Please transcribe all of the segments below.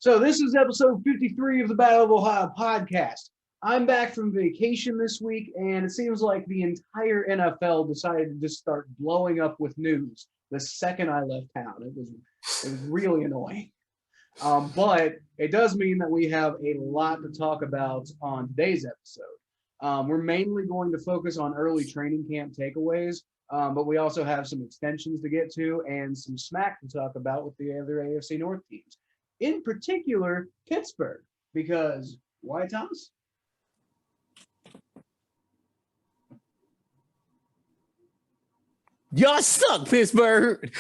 So this is episode 53 of the Battle of Ohio podcast. I'm back from vacation this week, and it seems like the entire NFL decided to just start blowing up with news the second I left town. It was really annoying. But it does mean that we have a lot to talk about on today's episode. We're mainly going to focus on early training camp takeaways, but we also have some extensions to get to and some smack to talk about with the other AFC North teams. In particular, Pittsburgh, because why, Thomas? Y'all suck, Pittsburgh.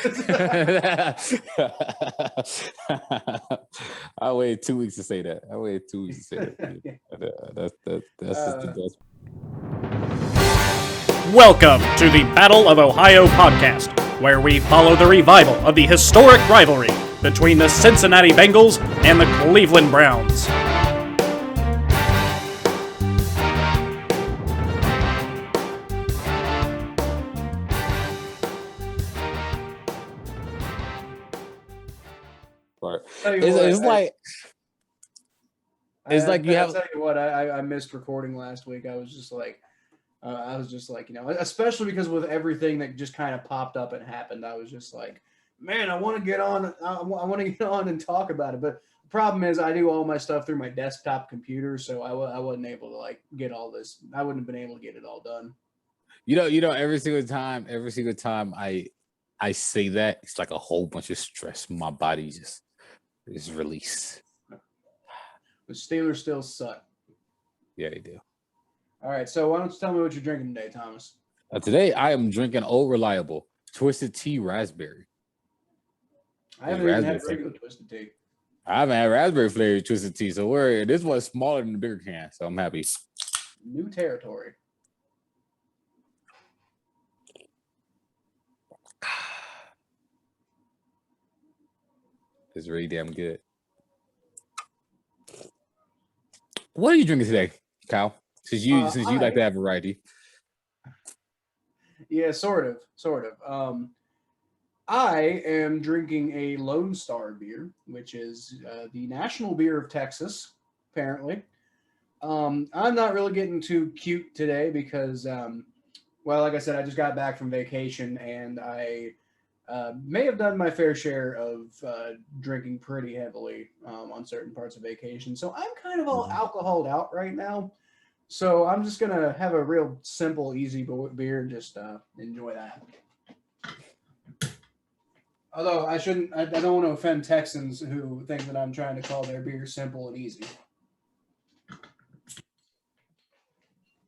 I waited 2 weeks to say that. That's just the best. Welcome to the Battle of Ohio podcast, where we follow the revival of the historic rivalry between the Cincinnati Bengals and the Cleveland Browns. I missed recording last week. I was just like, especially because with everything that just kind of popped up and happened, I was just like, man, I want to get on. I want to get on and talk about it. But the problem is, I do all my stuff through my desktop computer, so I wasn't able to get all this. I wouldn't have been able to get it all done. You know, every single time I say that, it's like a whole bunch of stress. My body just is released. The Steelers still suck. Yeah, they do. All right, so why don't you tell me what you're drinking today, Thomas? Today, I am drinking Old Reliable Twisted Tea Raspberry. I haven't even had regular Twisted Tea. I haven't had raspberry flavored Twisted Tea, so this one's smaller than the bigger can, so I'm happy. New territory. It's really damn good. What are you drinking today, Kyle? Since you like to have variety. Yeah, sort of. I am drinking a Lone Star beer, which is the national beer of Texas, apparently. I'm not really getting too cute today because, like I said, I just got back from vacation and I may have done my fair share of drinking pretty heavily on certain parts of vacation. So I'm kind of all alcoholed out right now. So I'm just going to have a real simple, easy beer and just enjoy that. Although I don't want to offend Texans who think that I'm trying to call their beer simple and easy.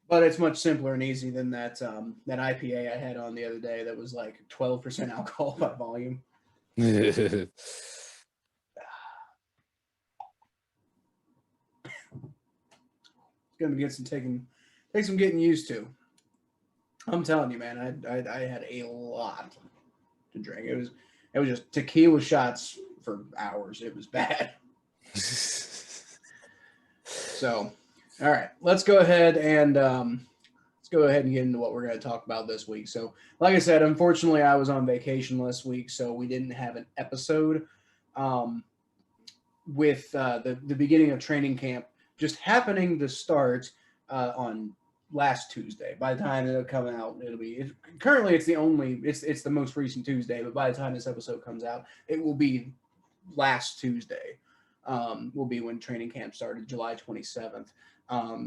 But it's much simpler and easy than that IPA I had on the other day that was like 12% alcohol by volume. It's gonna be take some getting used to. I'm telling you, man, I had a lot to drink. It was just tequila shots for hours. It was bad. So. All right, let's go ahead and get into what we're going to talk about this week. So, like I said, unfortunately, I was on vacation last week, so we didn't have an episode with the beginning of training camp just happening to start on last Tuesday. By the time it'll come out, currently it's the most recent Tuesday, but by the time this episode comes out, it will be last Tuesday. Will be when training camp started, July 27th.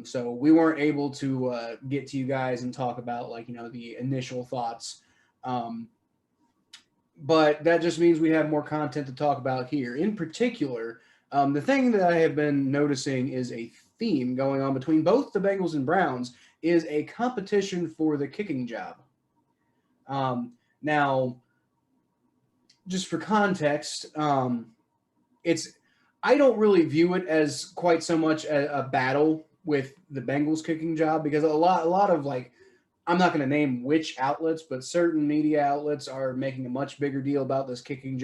So we weren't able to get to you guys and talk about the initial thoughts. But that just means we have more content to talk about here. In particular, the thing that I have been noticing is a theme going on between both the Bengals and Browns is a competition for the kicking job. Now, just for context, I don't really view it as quite so much a battle with the Bengals kicking job because a lot of I'm not going to name which outlets, but certain media outlets are making a much bigger deal about this kicking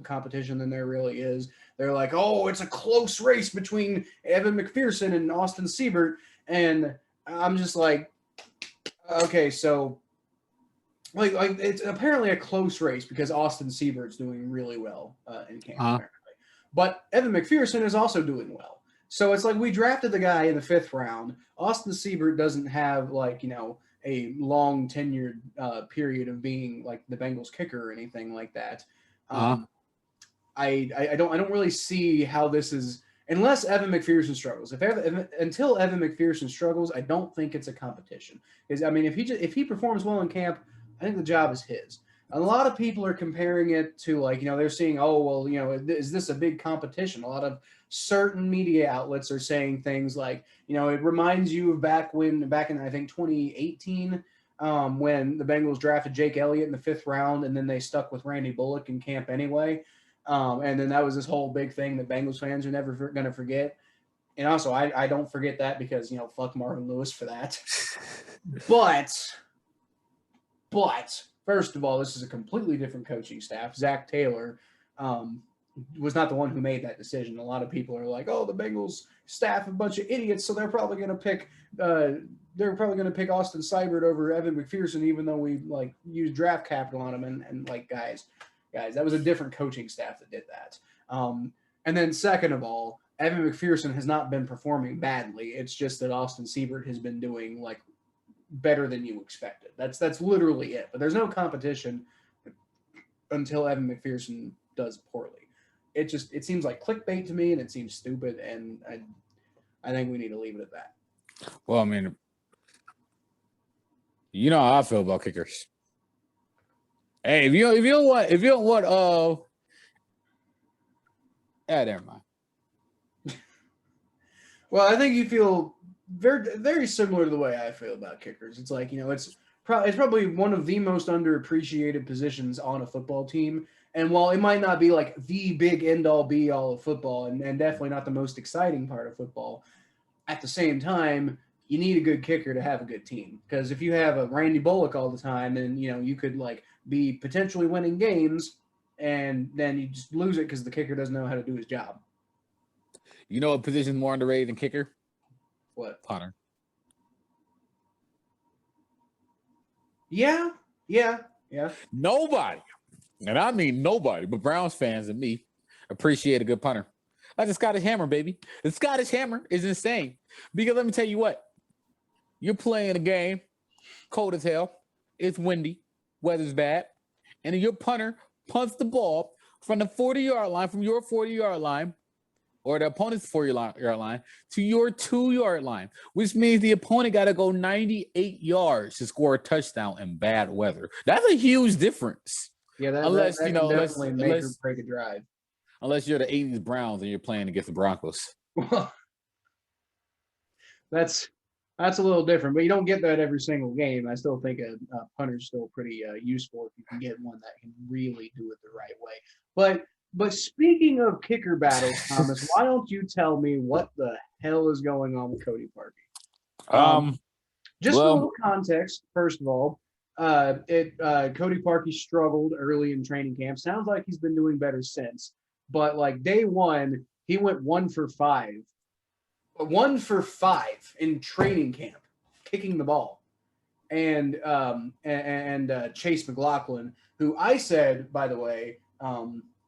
competition than there really is. They're like, oh, it's a close race between Evan McPherson and Austin Seibert. And I'm just like, okay, so it's apparently a close race because Austin Seibert's doing really well in camp. Apparently. But Evan McPherson is also doing well. So it's like we drafted the guy in the 5th round. Austin Seibert doesn't have a long tenured period of being like the Bengals kicker or anything like that. I don't really see how this is unless Evan McPherson struggles. Until Evan McPherson struggles, I don't think it's a competition. Because I mean, if he performs well in camp, I think the job is his. A lot of people are comparing it to they're seeing, is this a big competition? A lot of certain media outlets are saying things like, it reminds you of back in I think 2018 when the Bengals drafted Jake Elliott in the 5th round and then they stuck with Randy Bullock in camp anyway. And then that was this whole big thing that Bengals fans are never going to forget. And also, I don't forget that because, fuck Marvin Lewis for that. But first of all, this is a completely different coaching staff. Zach Taylor was not the one who made that decision. A lot of people are like, "Oh, the Bengals staff a bunch of idiots, so they're probably going to pick Austin Seibert over Evan McPherson, even though we used draft capital on him." And guys, that was a different coaching staff that did that. And then second of all, Evan McPherson has not been performing badly. It's just that Austin Seibert has been doing better than you expected. That's literally it. But there's no competition until Evan McPherson does poorly. It seems like clickbait to me, and it seems stupid, and I think we need to leave it at that. Well, I mean, you know how I feel about kickers. Hey, if you don't want, never mind. Well, I think you feel very, very similar to the way I feel about kickers. It's it's probably one of the most underappreciated positions on a football team. And while it might not be the big end-all, be-all of football, and definitely not the most exciting part of football, at the same time, you need a good kicker to have a good team. Because if you have a Randy Bullock all the time, then you could be potentially winning games, and then you just lose it because the kicker doesn't know how to do his job. You know what position is more underrated than kicker? What? Punter. Yeah. Nobody, and I mean nobody, but Browns fans and me appreciate a good punter. Like the Scottish Hammer, baby. The Scottish Hammer is insane. Because let me tell you what. You're playing a game, cold as hell. It's windy. Weather's bad. And then your punter punts the ball from the 40-yard line, from your 40-yard line, or the opponent's 40-yard line, to your 2-yard line, which means the opponent got to go 98 yards to score a touchdown in bad weather. That's a huge difference. Yeah, that can definitely make or break a drive. Unless you're the 80s Browns and you're playing against the Broncos. Well, that's a little different, but you don't get that every single game. I still think a punter's still pretty useful if you can get one that can really do it the right way. But speaking of kicker battles, Thomas, why don't you tell me what the hell is going on with Cody Parkey? Just a little context, first of all. Cody Parkey struggled early in training camp. Sounds like he's been doing better since. But day one, he went 1 for 5. 1 for 5 in training camp, kicking the ball. And Chase McLaughlin, who I said, by the way,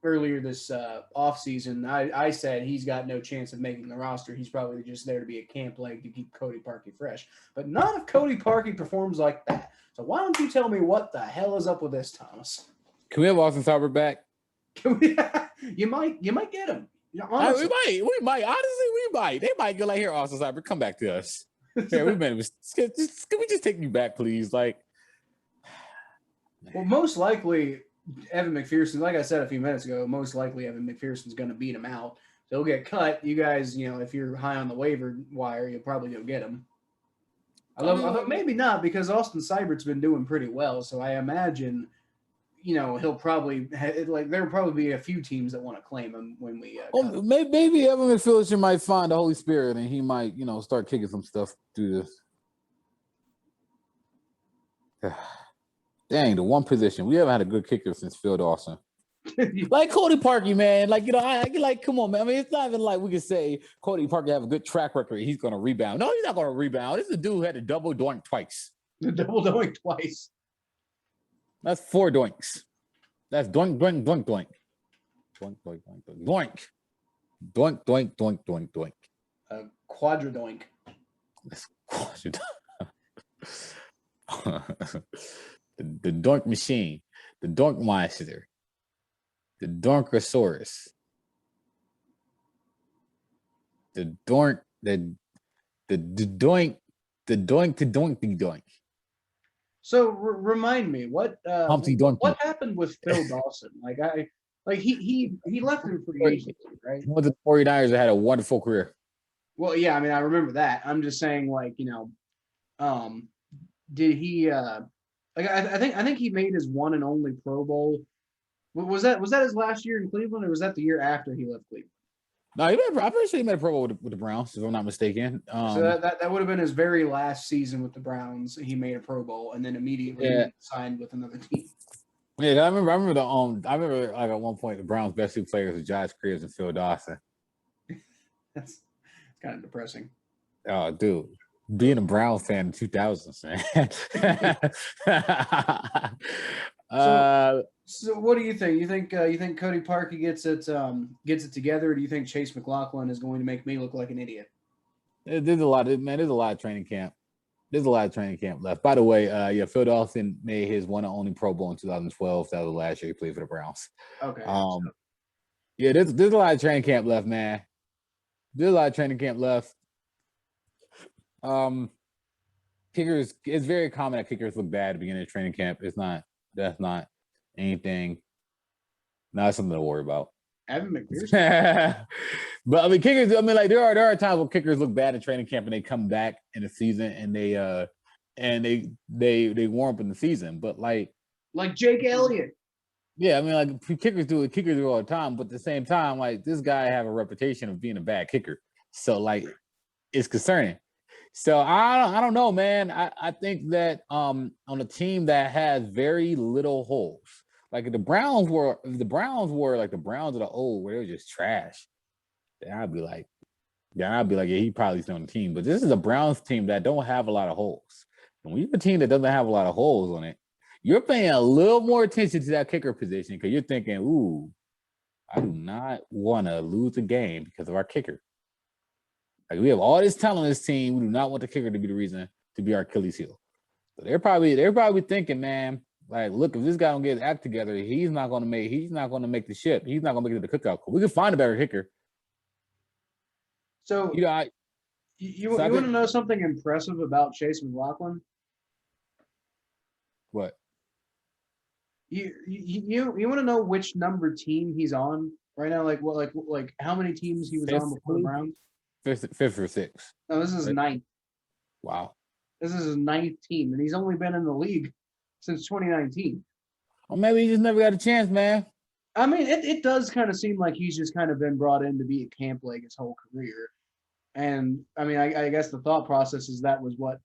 earlier this offseason, I said he's got no chance of making the roster. He's probably just there to be a camp leg to keep Cody Parkey fresh. But none of Cody Parkey performs like that. So why don't you tell me what the hell is up with this, Thomas? Can we have Austin Seibert back? You might get him. We might. Honestly, we might. They might go here, Austin Seibert, come back to us. Yeah, can we just take you back, please? Well, most likely, Evan McPherson, like I said a few minutes ago, most likely Evan McPherson's going to beat him out. So he'll get cut. You guys, if you're high on the waiver wire, you'll probably go get him. Although maybe not, because Austin Seibert's been doing pretty well. So I imagine, he'll probably there'll probably be a few teams that want to claim him when we. Maybe Evan McPherson might find the Holy Spirit and he might, start kicking some stuff through this. Dang, the one position we haven't had a good kicker since Phil Dawson. Like Cody Parkey, man. Come on, man. I mean, it's not even like we can say Cody Parkey have a good track record. He's going to rebound. No, he's not going to rebound. This is a dude who had a double doink twice. The double doink twice. That's 4 doinks. That's doink, doink, doink, doink. Doink, doink, doink, doink. Doink. Doink, doink, doink, doink, doink. Quadradoink. The doink machine, the doink monster, the donkosaurus, the doink, the doink, the doink to doink the doink. So remind me, what Donkey. happened with Phil Dawson? He left in free agency, right? He went to the 49ers that had a wonderful career. Well, yeah, I mean, I remember that. I'm just saying, did he? I think he made his one and only Pro Bowl. Was that his last year in Cleveland, or was that the year after he left Cleveland? No, I'm pretty sure he made a Pro Bowl with the Browns, if I'm not mistaken. So that would have been his very last season with the Browns. He made a Pro Bowl and then immediately signed with another team. Yeah, I remember like at one point the Browns' best two players were Josh Cribbs and Phil Dawson. That's kind of depressing. Oh, dude, being a Browns fan in 2000s, man. So what do you think? You think Cody Parkey gets it together, or do you think Chase McLaughlin is going to make me look like an idiot? There's a lot of training camp. There's a lot of training camp left. By the way, Phil Dawson made his one and only Pro Bowl in 2012. That was the last year he played for the Browns. Okay. Yeah, there's a lot of training camp left, man. There's a lot of training camp left. Kickers, it's very common that kickers look bad at the beginning of training camp. That's not anything. Not something to worry about. Evan McPherson. But I mean, kickers. I mean, like there are times when kickers look bad in training camp and they come back in the season and they warm up in the season. But like Jake Elliott. Yeah, I mean, like kickers do all the time. But at the same time, like this guy have a reputation of being a bad kicker, so like it's concerning. So I don't know, man. I think that on a team that has very little holes, like if the Browns were like the Browns of the old, where they were just trash, then I'd be like, yeah, he probably still on the team. But this is a Browns team that don't have a lot of holes. And when you have a team that doesn't have a lot of holes on it, you're paying a little more attention to that kicker position because you're thinking, ooh, I do not want to lose a game because of our kicker. Like we have all this talent on this team. We do not want the kicker to be the reason to be our Achilles heel. So they're probably thinking, man, like, look, if this guy don't get his act together, he's not gonna make the ship. He's not gonna make it to the cookout. We can find a better kicker. So you want to know something impressive about Chase McLaughlin? What? You want to know which number team he's on right now? Like how many teams he was on before the Browns? Fifth or sixth. No, this is his ninth. Wow. This is his ninth team, and he's only been in the league since 2019. Well, maybe he just never got a chance, man. I mean, it does kind of seem like he's just kind of been brought in to be a camp leg his whole career. And I mean, I guess the thought process is that was what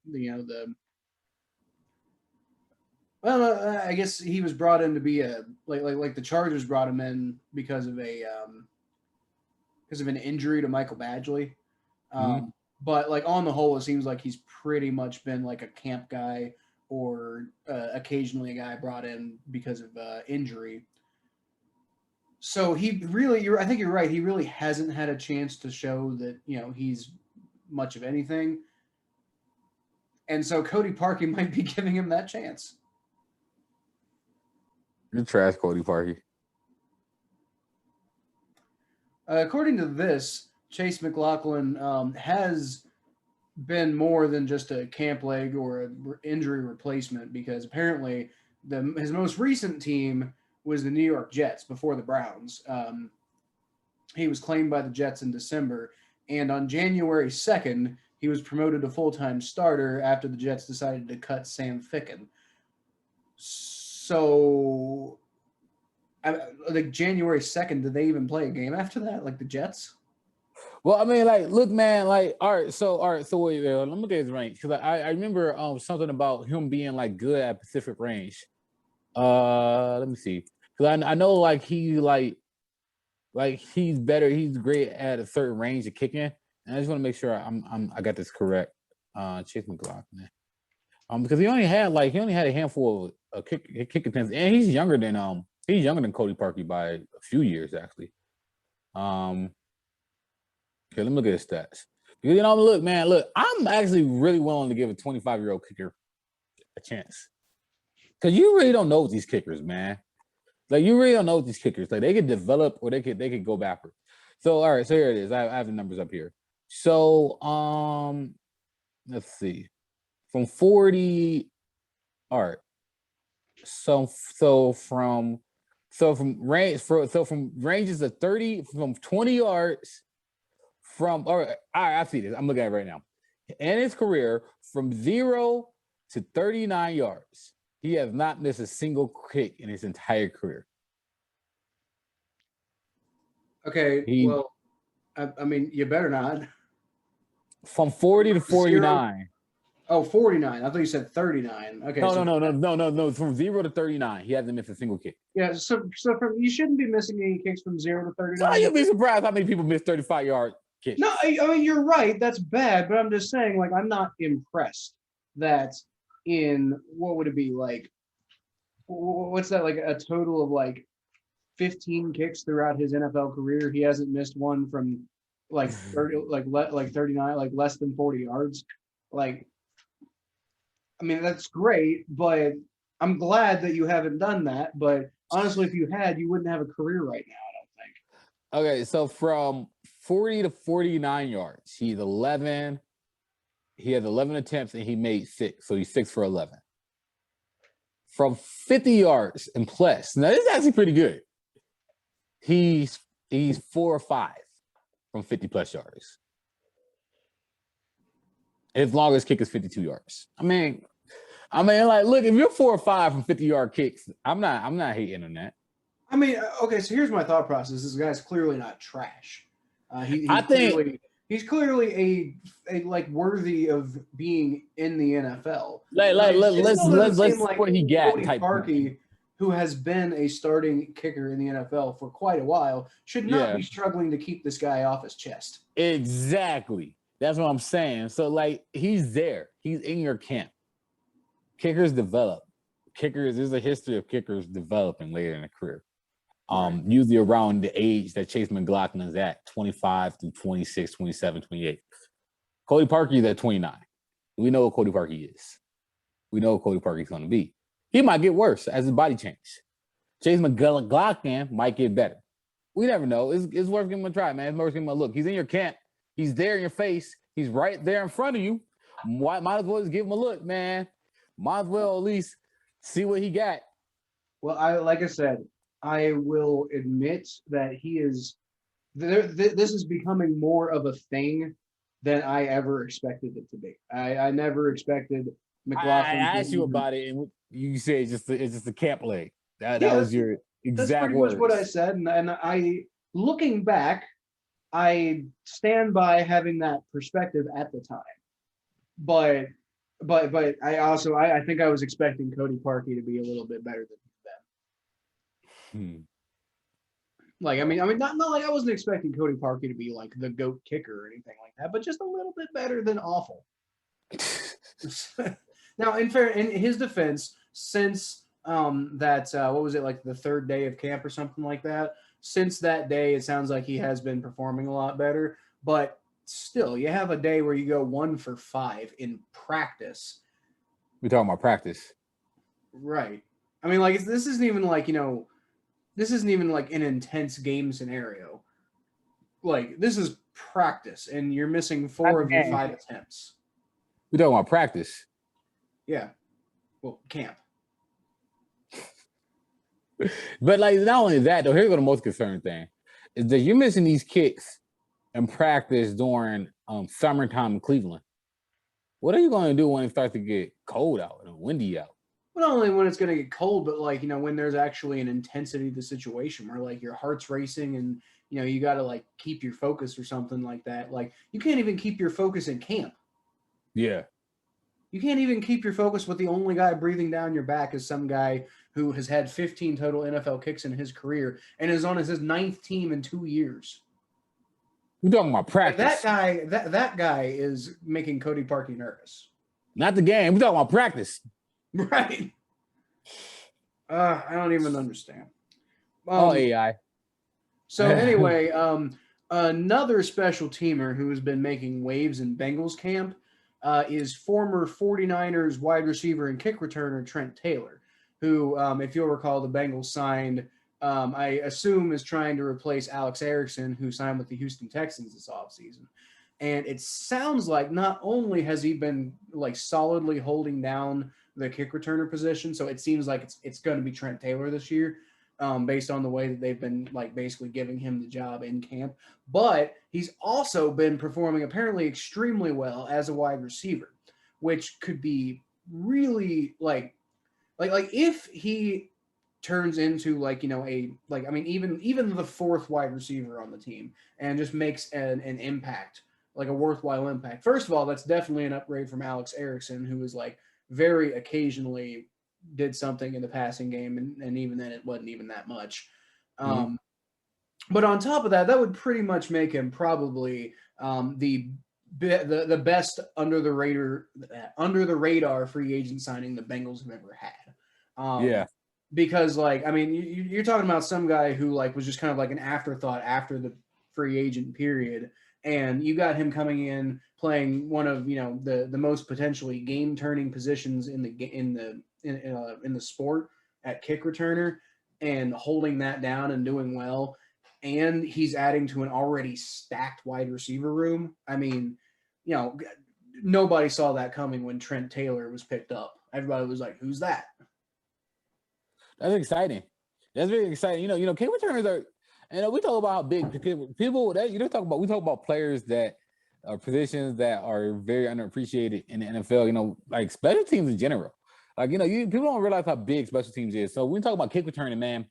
I guess he was brought in to be like the Chargers brought him in because of an injury to Michael Badgley. But like on the whole, it seems like he's pretty much been like a camp guy or occasionally a guy brought in because of injury. So he really, I think you're right. He really hasn't had a chance to show that, he's much of anything. And so Cody Parkey might be giving him that chance. You're trash, Cody Parkey. According to this, Chase McLaughlin has been more than just a camp leg or an injury replacement because apparently his most recent team was the New York Jets before the Browns. He was claimed by the Jets in December, and on January 2nd, he was promoted to full-time starter after the Jets decided to cut Sam Ficken. So, like January 2nd, did they even play a game after that, like the Jets? Well, I mean, like, look, man, like, all right, so wait, let me look at his range because I remember something about him being like good at Pacific range. Let me see, because I know like he's better, he's great at a certain range of kicking, and I just want to make sure I got this correct. Chase McLaughlin, because he only had a handful of kick attempts, and he's younger than Cody Parkey by a few years actually. Okay, let me look at his stats. Because, look, I'm actually really willing to give a 25-year-old kicker a chance. Because you really don't know these kickers, man. Like, you really don't know these kickers. Like, they could develop or they could go backward. So, all right, so here it is. I have the numbers up here. So, let's see. From 40, all right. So from ranges of 30, from 20 yards, all right, I see this. I'm looking at it right now. In his career, from 0 to 39 yards, he has not missed a single kick in his entire career. Okay, well, I mean, you better not. From 40 to 49. Oh, 49. I thought you said 39. Okay. No. From 0 to 39, he hasn't missed a single kick. Yeah, so you shouldn't be missing any kicks from 0 to 39. So you'd be surprised how many people miss 35-yard kicks. No, I mean, you're right. That's bad, but I'm just saying, like, I'm not impressed that in, what would it be, like, what's that, like, a total of, like, 15 kicks throughout his NFL career. He hasn't missed one from, like, 30, like 39, like, less than 40 yards. Like, I mean, that's great, but I'm glad that you haven't done that. But honestly, if you had, you wouldn't have a career right now, I don't think. Okay, so from 40 to 49 yards, he has 11 attempts and he made 6. So he's 6 for 11. From 50 yards and plus, now this is actually pretty good. He's 4 or 5 from 50 plus yards. His longest kick is 52 yards. I mean, like, look, if you're 4 or 5 from 50-yard kicks, I'm not hating on that. I mean, okay, so here's my thought process. This guy's clearly not trash. He's clearly a like worthy of being in the NFL. Let's like what he got. Cody Parkey, who has been a starting kicker in the NFL for quite a while, should not be struggling to keep this guy off his chest. Exactly. That's what I'm saying. So, like, he's there. He's in your camp. Kickers develop. There's a history of kickers developing later in a career. Usually around the age that Chase McLaughlin is at, 25 through 26, 27, 28. Cody Parkey is at 29. We know what Cody Parkey is. We know what Cody Parkey's going to be. He might get worse as his body changes. Chase McLaughlin might get better. We never know. It's worth giving him a try, man. It's worth giving him a look. He's in your camp. He's there in your face. He's right there in front of you. Might as well just give him a look, man. Might as well at least see what he got. Well, like I said, I will admit that he is. This is becoming more of a thing than I ever expected it to be. I never expected McLaughlin. I asked you about it, and you say it's just a camp leg. That was your exact words. That's pretty much what I said, and I, looking back, I stand by having that perspective at the time. But I think I was expecting Cody Parkey to be a little bit better than them. Like, I mean, not like I wasn't expecting Cody Parkey to be like the GOAT kicker or anything like that, but just a little bit better than awful. Now, in his defense, since what was it, like the third day of camp or something like that? Since that day, it sounds like he has been performing a lot better. But still, you have a day where you go 1 for 5 in practice. We're talking about practice, right? I mean, like, this isn't even like, this isn't even like an intense game scenario. Like, this is practice, and you're missing 4 of your 5 attempts. We're talking about practice. Yeah. Well, camp. But, like, not only that, though, here's what the most concerning thing is that you're missing these kicks in practice during summertime in Cleveland. What are you going to do when it starts to get cold out and windy out? Well, not only when it's going to get cold, but like, when there's actually an intensity to the situation where like your heart's racing and, you got to like keep your focus or something like that. Like, you can't even keep your focus in camp. Yeah. You can't even keep your focus with the only guy breathing down your back is some guy who has had 15 total NFL kicks in his career and is on his 9th team in 2 years. We're talking about practice. That guy is making Cody Parkey nervous. Not the game. We're talking about practice. Right. I don't even understand. AI. So anyway, Another special teamer who has been making waves in Bengals camp is former 49ers wide receiver and kick returner Trent Taylor, who, if you'll recall, the Bengals signed, I assume, is trying to replace Alex Erickson, who signed with the Houston Texans this offseason. And it sounds like not only has he been like solidly holding down the kick returner position, so it seems like it's going to be Trent Taylor this year, based on the way that they've been like basically giving him the job in camp. But he's also been performing apparently extremely well as a wide receiver, which could be really like if he turns into like, you know, even the fourth wide receiver on the team and just makes an impact, like a worthwhile impact. First of all, that's definitely an upgrade from Alex Erickson, who was like very occasionally did something in the passing game, and even then it wasn't even that much. But on top of that, that would pretty much make him probably the best under the radar free agent signing the Bengals have ever had. Because like, I mean, you're talking about some guy who like was just kind of like an afterthought after the free agent period, and you got him coming in playing one of, you know, the most potentially game turning positions in the sport at kick returner, and holding that down and doing well. And he's adding to an already stacked wide receiver room. I mean, you know, nobody saw that coming when Trent Taylor was picked up. Everybody was like, "Who's that?" That's exciting. That's very exciting. You know, kick returners are, and we talk about how big people that we talk about players that are positions that are very underappreciated in the NFL. You know, like special teams in general. Like, you know, people don't realize how big special teams is. So when we talk about kick returning, man.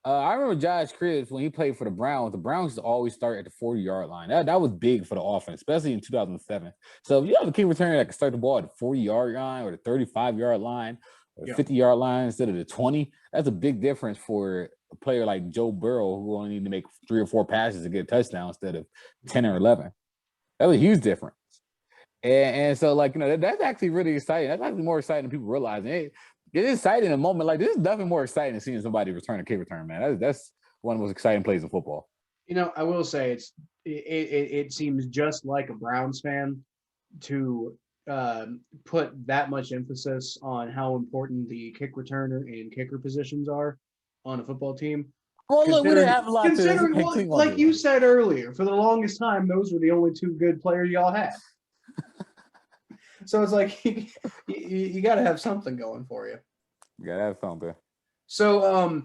I remember Josh Cribbs when he played for the Browns. The Browns always start at the 40-yard line. That was big for the offense, especially in 2007. So if you have a kick returner that can start the ball at the 40-yard line or the 35-yard line or the 50-yard line instead of the 20, that's a big difference for a player like Joe Burrow, who only need to make 3 or 4 passes to get a touchdown instead of 10 or 11. That was a huge difference. And so, like, you know, that's actually really exciting. That's actually more exciting than people realize. It's exciting in a moment like this. Is definitely more exciting than seeing somebody return a kick return, man. That's one of the most exciting plays in football. You know, I will say it seems just like a Browns fan to put that much emphasis on how important the kick returner and kicker positions are on a football team. Well, look, we didn't have a lot considering what, like you said earlier, for the longest time, those were the only 2 good players y'all had. So it's like you got to have something going for you. You got to have something. So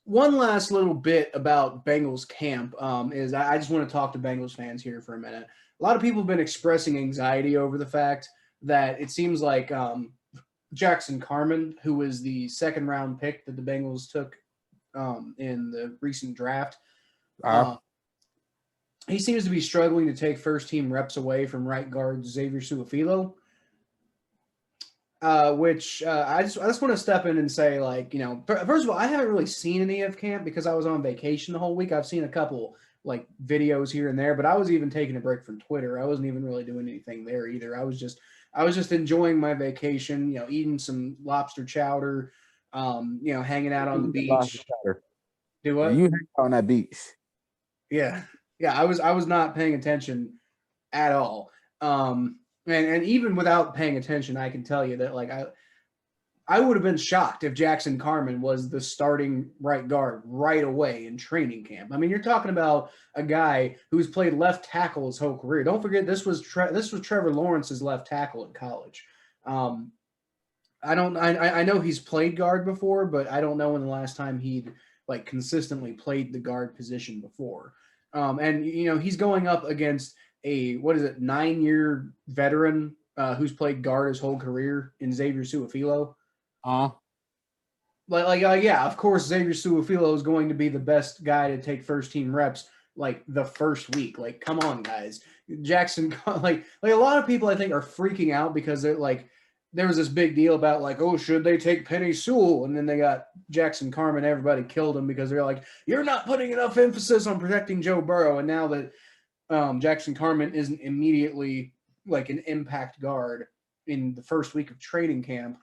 one last little bit about Bengals camp is I just want to talk to Bengals fans here for a minute. A lot of people have been expressing anxiety over the fact that it seems like Jackson Carman, who was the 2nd-round pick that the Bengals took in the recent draft, he seems to be struggling to take first-team reps away from right guard Xavier Su'a-Filo, which I just want to step in and say, like, you know, first of all, I haven't really seen any of camp because I was on vacation the whole week. I've seen a couple, like, videos here and there, but I was even taking a break from Twitter. I wasn't even really doing anything there either. I was just enjoying my vacation, you know, eating some lobster chowder, you know, hanging out on the beach. Do what? You hang out on that beach. Yeah. Yeah, I was not paying attention at all. And even without paying attention, I can tell you that, like, I would have been shocked if Jackson Carman was the starting right guard right away in training camp. I mean, you're talking about a guy who's played left tackle his whole career. Don't forget, this was Trevor Lawrence's left tackle in college. I know he's played guard before, but I don't know when the last time he'd like consistently played the guard position before. And, you know, he's going up against a 9-year veteran who's played guard his whole career in Xavier Su'a-Filo. Yeah, of course, Xavier Su'a-Filo is going to be the best guy to take first-team reps like the first week. Like, come on, guys. Jackson, like a lot of people I think are freaking out because they're like, there was this big deal about like, oh, should they take Penny Sewell? And then they got Jackson Carman. Everybody killed him because they're like, you're not putting enough emphasis on protecting Joe Burrow. And now that Jackson Carman isn't immediately like an impact guard in the first week of training camp,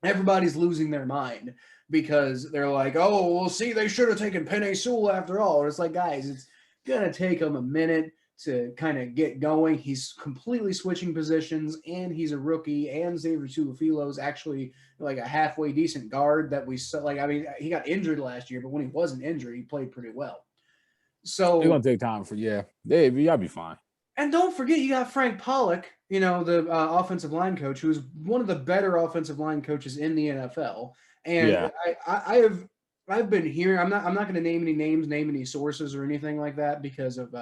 everybody's losing their mind because they're like, oh, well, see, they should have taken Penny Sewell after all. And it's like, guys, gonna take him a minute to kind of get going. He's completely switching positions, and he's a rookie. And Xavier Su'a-Filo is actually like a halfway decent guard that we saw. Like, I mean, he got injured last year, but when he wasn't injured, he played pretty well. So It's gonna take time for y'all be fine. And don't forget, you got Frank Pollock, the offensive line coach, who's one of the better offensive line coaches in the NFL. And I've been hearing. I'm not going to name any names, name any sources or anything like that because of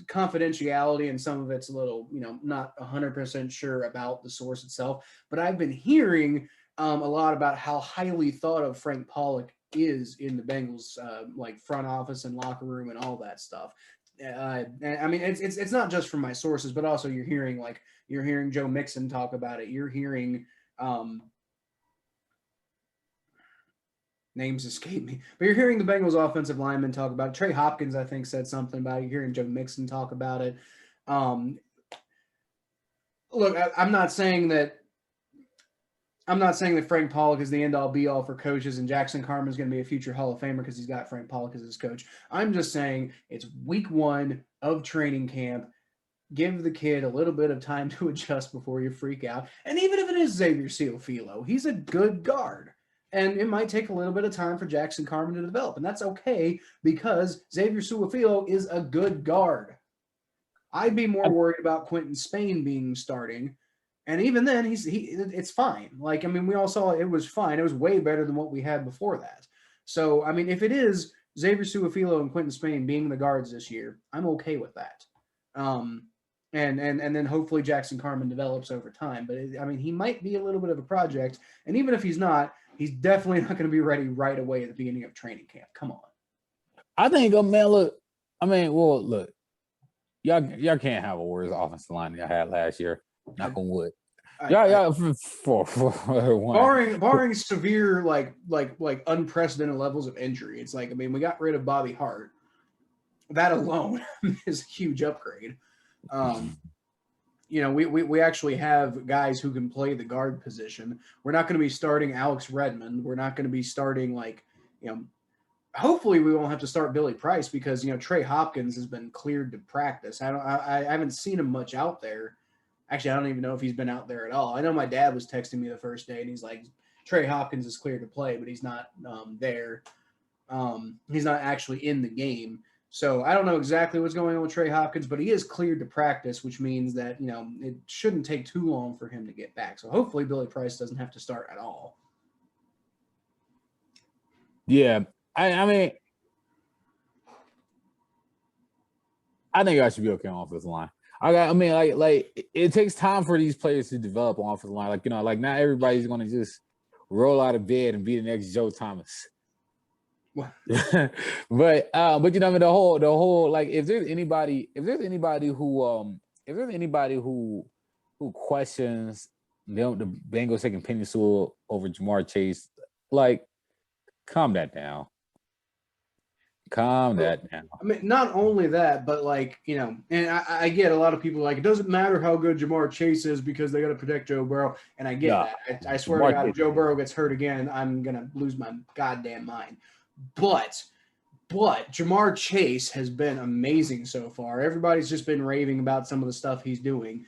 confidentiality, and some of it's a little not 100% sure about the source itself. But I've been hearing a lot about how highly thought of Frank Pollock is in the Bengals like front office and locker room and all that stuff. I mean, it's not just from my sources, but also you're hearing Joe Mixon talk about it. You're hearing names escape me, but you're hearing the Bengals offensive lineman talk about it. Trey Hopkins, I think, said something about it. You're hearing Joe Mixon talk about it. Look, I'm not saying that Frank Pollock is the end-all be-all for coaches and Jackson Carman is going to be a future Hall of Famer because he's got Frank Pollock as his coach. I'm just saying it's week 1 of training camp. Give the kid a little bit of time to adjust before you freak out. And even if it is Xavier Su'a-Filo, he's a good guard. And it might take a little bit of time for Jackson Carman to develop. And that's okay because Xavier Su'a-Filo is a good guard. I'd be more worried about Quentin Spain being starting. And even then, it's fine. Like, I mean, we all saw it was fine. It was way better than what we had before that. So, I mean, if it is Xavier Su'a-Filo and Quentin Spain being the guards this year, I'm okay with that. And then hopefully Jackson Carman develops over time. But, I mean, he might be a little bit of a project. And even if he's not, he's definitely not going to be ready right away at the beginning of training camp. Come on. I think, look. Y'all can't have a worse offensive line than y'all had last year. Knock on wood. Barring severe like unprecedented levels of injury, it's like, I mean, we got rid of Bobby Hart. That alone is a huge upgrade. We actually have guys who can play the guard position. We're not going to be starting Alex Redmond. We're not going to be starting hopefully we won't have to start Billy Price because Trey Hopkins has been cleared to practice. I haven't seen him much out there. Actually, I don't even know if he's been out there at all. I know my dad was texting me the first day, and he's like, Trey Hopkins is cleared to play, but he's not there. He's not actually in the game. So I don't know exactly what's going on with Trey Hopkins, but he is cleared to practice, which means that, it shouldn't take too long for him to get back. So hopefully Billy Price doesn't have to start at all. Yeah. I mean, I think I should be okay on offensive line. It takes time for these players to develop on offensive line. Not everybody's going to just roll out of bed and be the next Joe Thomas. but the whole if there's anybody who questions the Bengals taking Penny Sewell over Jamar Chase, calm that down. I mean, not only that, but and I get a lot of people it doesn't matter how good Jamar Chase is because they got to protect Joe Burrow, and I get that. I swear to God, if Joe Burrow gets hurt again, I'm gonna lose my goddamn mind. But Jamar Chase has been amazing so far. Everybody's just been raving about some of the stuff he's doing.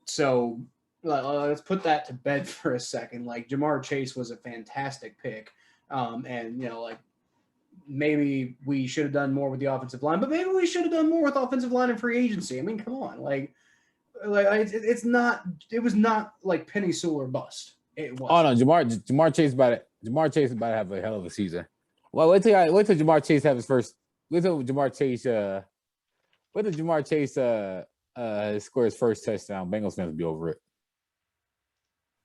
So let's put that to bed for a second. Jamar Chase was a fantastic pick, maybe we should have done more with the offensive line, but maybe we should have done more with offensive line and free agency. I mean, come on, it was not like Penny Sewell or bust. It was. Oh no, Jamar Chase about to have a hell of a season. Well, wait till Jamar Chase have his first. Wait till Jamar Chase score his first touchdown. Bengals fans will be over it.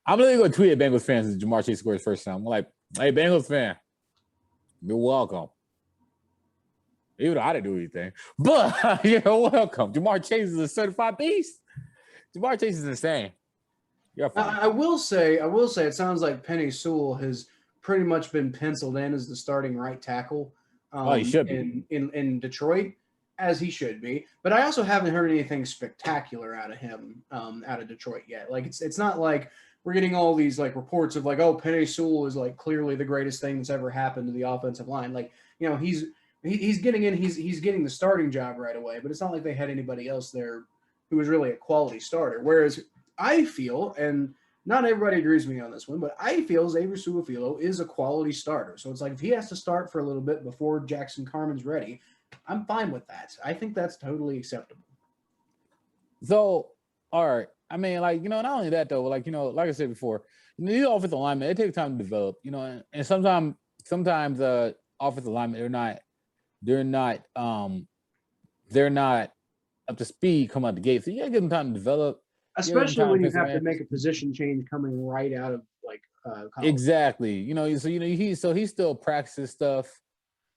I'm literally going to tweet at Bengals fans if Jamar Chase scores his first touchdown. I'm like, hey, Bengals fan, you're welcome. Even though I didn't do anything, but you're welcome. Jamar Chase is a certified beast. Jamar Chase is insane. You're fine. I will say, it sounds like Penny Sewell has pretty much been penciled in as the starting right tackle. He should be in Detroit, as he should be. But I also haven't heard anything spectacular out of him, out of Detroit yet. It's not like we're getting all these reports of Penny Sewell is clearly the greatest thing that's ever happened to the offensive line. he's getting in. He's getting the starting job right away. But it's not like they had anybody else there who was really a quality starter. Whereas I feel, and not everybody agrees with me on this one, but I feel Xavier Su'a-Filo is a quality starter. So it's like if he has to start for a little bit before Jackson Carman's ready, I'm fine with that. I think that's totally acceptable. So, all right. I mean, like, not only that though, like, like I said before, these offensive linemen, it takes time to develop, and sometimes offensive linemen, they're not up to speed coming out the gate. So you gotta give them time to develop. Especially when you have to make a position change coming right out of college. Exactly. He still practices stuff.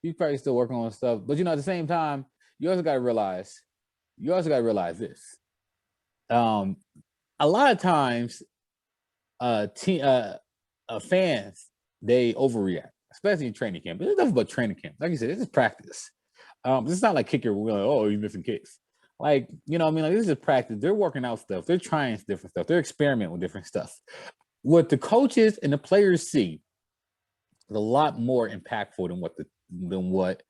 He's probably still working on stuff. But at the same time, you also gotta realize this. A lot of times fans, they overreact, especially in training camp. It's nothing but training camp. Like you said, this is practice. This is not like kicker. We're like, oh, you're missing kicks. Like, Like this is practice. They're working out stuff. They're trying different stuff. They're experimenting with different stuff. What the coaches and the players see is a lot more impactful than what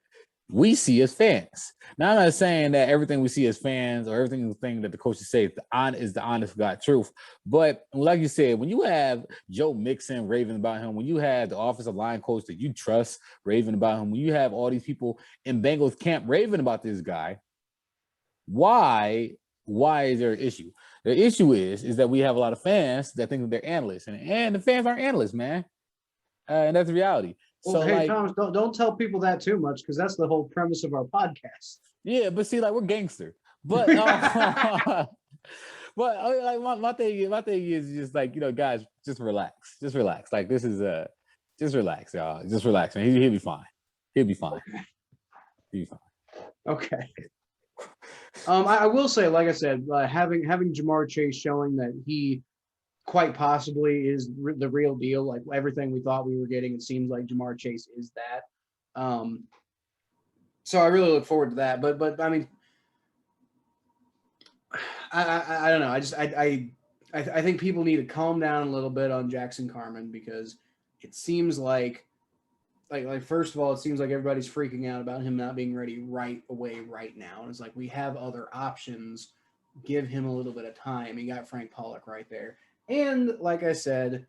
we see as fans. Now, I'm not saying that everything we see as fans or everything that the coaches say is the honest God truth. But like you said, when you have Joe Mixon raving about him, when you have the offensive line coach that you trust raving about him, when you have all these people in Bengals camp raving about this guy, why is there an issue? The issue is that we have a lot of fans that think that they're analysts, and the fans aren't analysts, man. And that's the reality. Well, so, hey, Thomas, don't tell people that too much, because that's the whole premise of our podcast. Yeah, but see, like, we're gangster. But but like my thing is just like, guys, just relax. Like, this is just relax, y'all. Just relax, man. He'll be fine. He'll be fine. Okay. I will say, like I said, having Ja'Marr Chase showing that he quite possibly is the real deal. Like everything we thought we were getting, it seems like Ja'Marr Chase is that. So I really look forward to that. But I mean, I don't know. I think people need to calm down a little bit on Jackson Carman, because it seems like first of all, it seems like everybody's freaking out about him not being ready right away right now. And it's like, we have other options. Give him a little bit of time. You got Frank Pollock right there. And like I said,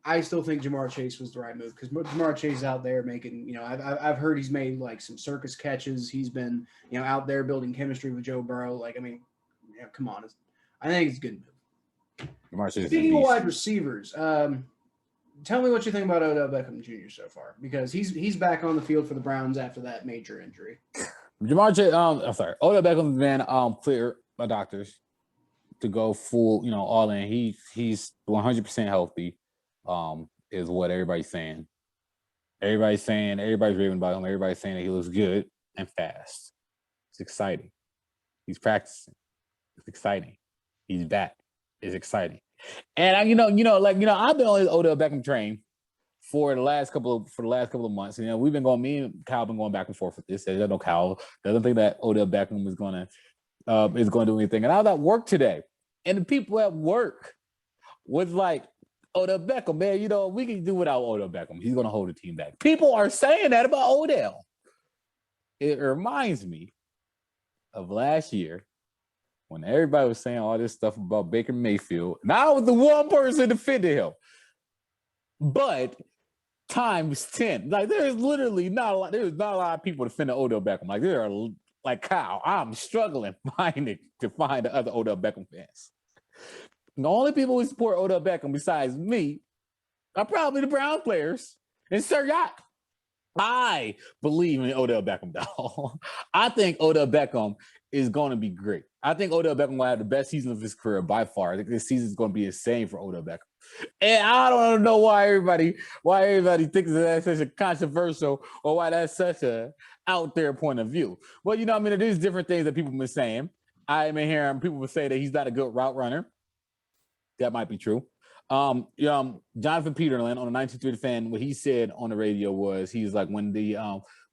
I still think Ja'Marr Chase was the right move, because Ja'Marr Chase is out there making, I've heard he's made like some circus catches. He's been, out there building chemistry with Joe Burrow. Like, I mean, come on. I think it's a good move. Speaking of wide receivers, tell me what you think about Odell Beckham Jr. so far, because he's back on the field for the Browns after that major injury. Ja'Marr Chase, Odell Beckham's been cleared by doctors to go full, all in. He's 100% healthy, is what everybody's saying. Everybody's raving about him. Everybody's saying that he looks good and fast. It's exciting. He's practicing. It's exciting. He's back. It's exciting. And I've been on this Odell Beckham train for the last couple of months. We've been going. Me and Kyle been going back and forth with this. I know Kyle doesn't think that Odell Beckham is going to do anything. And I was at work today, and the people at work was like, Odell Beckham, man, we can do without Odell Beckham. He's going to hold the team back. People are saying that about Odell. It reminds me of last year, when everybody was saying all this stuff about Baker Mayfield, and I was the one person defending him. But times 10, like there's not a lot of people defending Odell Beckham. Like there are, like Kyle, I'm struggling to find the other Odell Beckham fans. The only people who support Odell Beckham besides me are probably the Brown players and Sir Yacht. I believe in Odell Beckham, though. I think Odell Beckham is going to be great. I think Odell Beckham will have the best season of his career by far. I think this season is going to be the same for Odell Beckham. And I don't know why everybody thinks that's such a controversial, or why that's such a out there point of view. Well, there's different things that people have been saying. I've been hearing people say that he's not a good route runner. That might be true. Jonathan Peterlin on the 1930 Fan, what he said on the radio was, he's like, when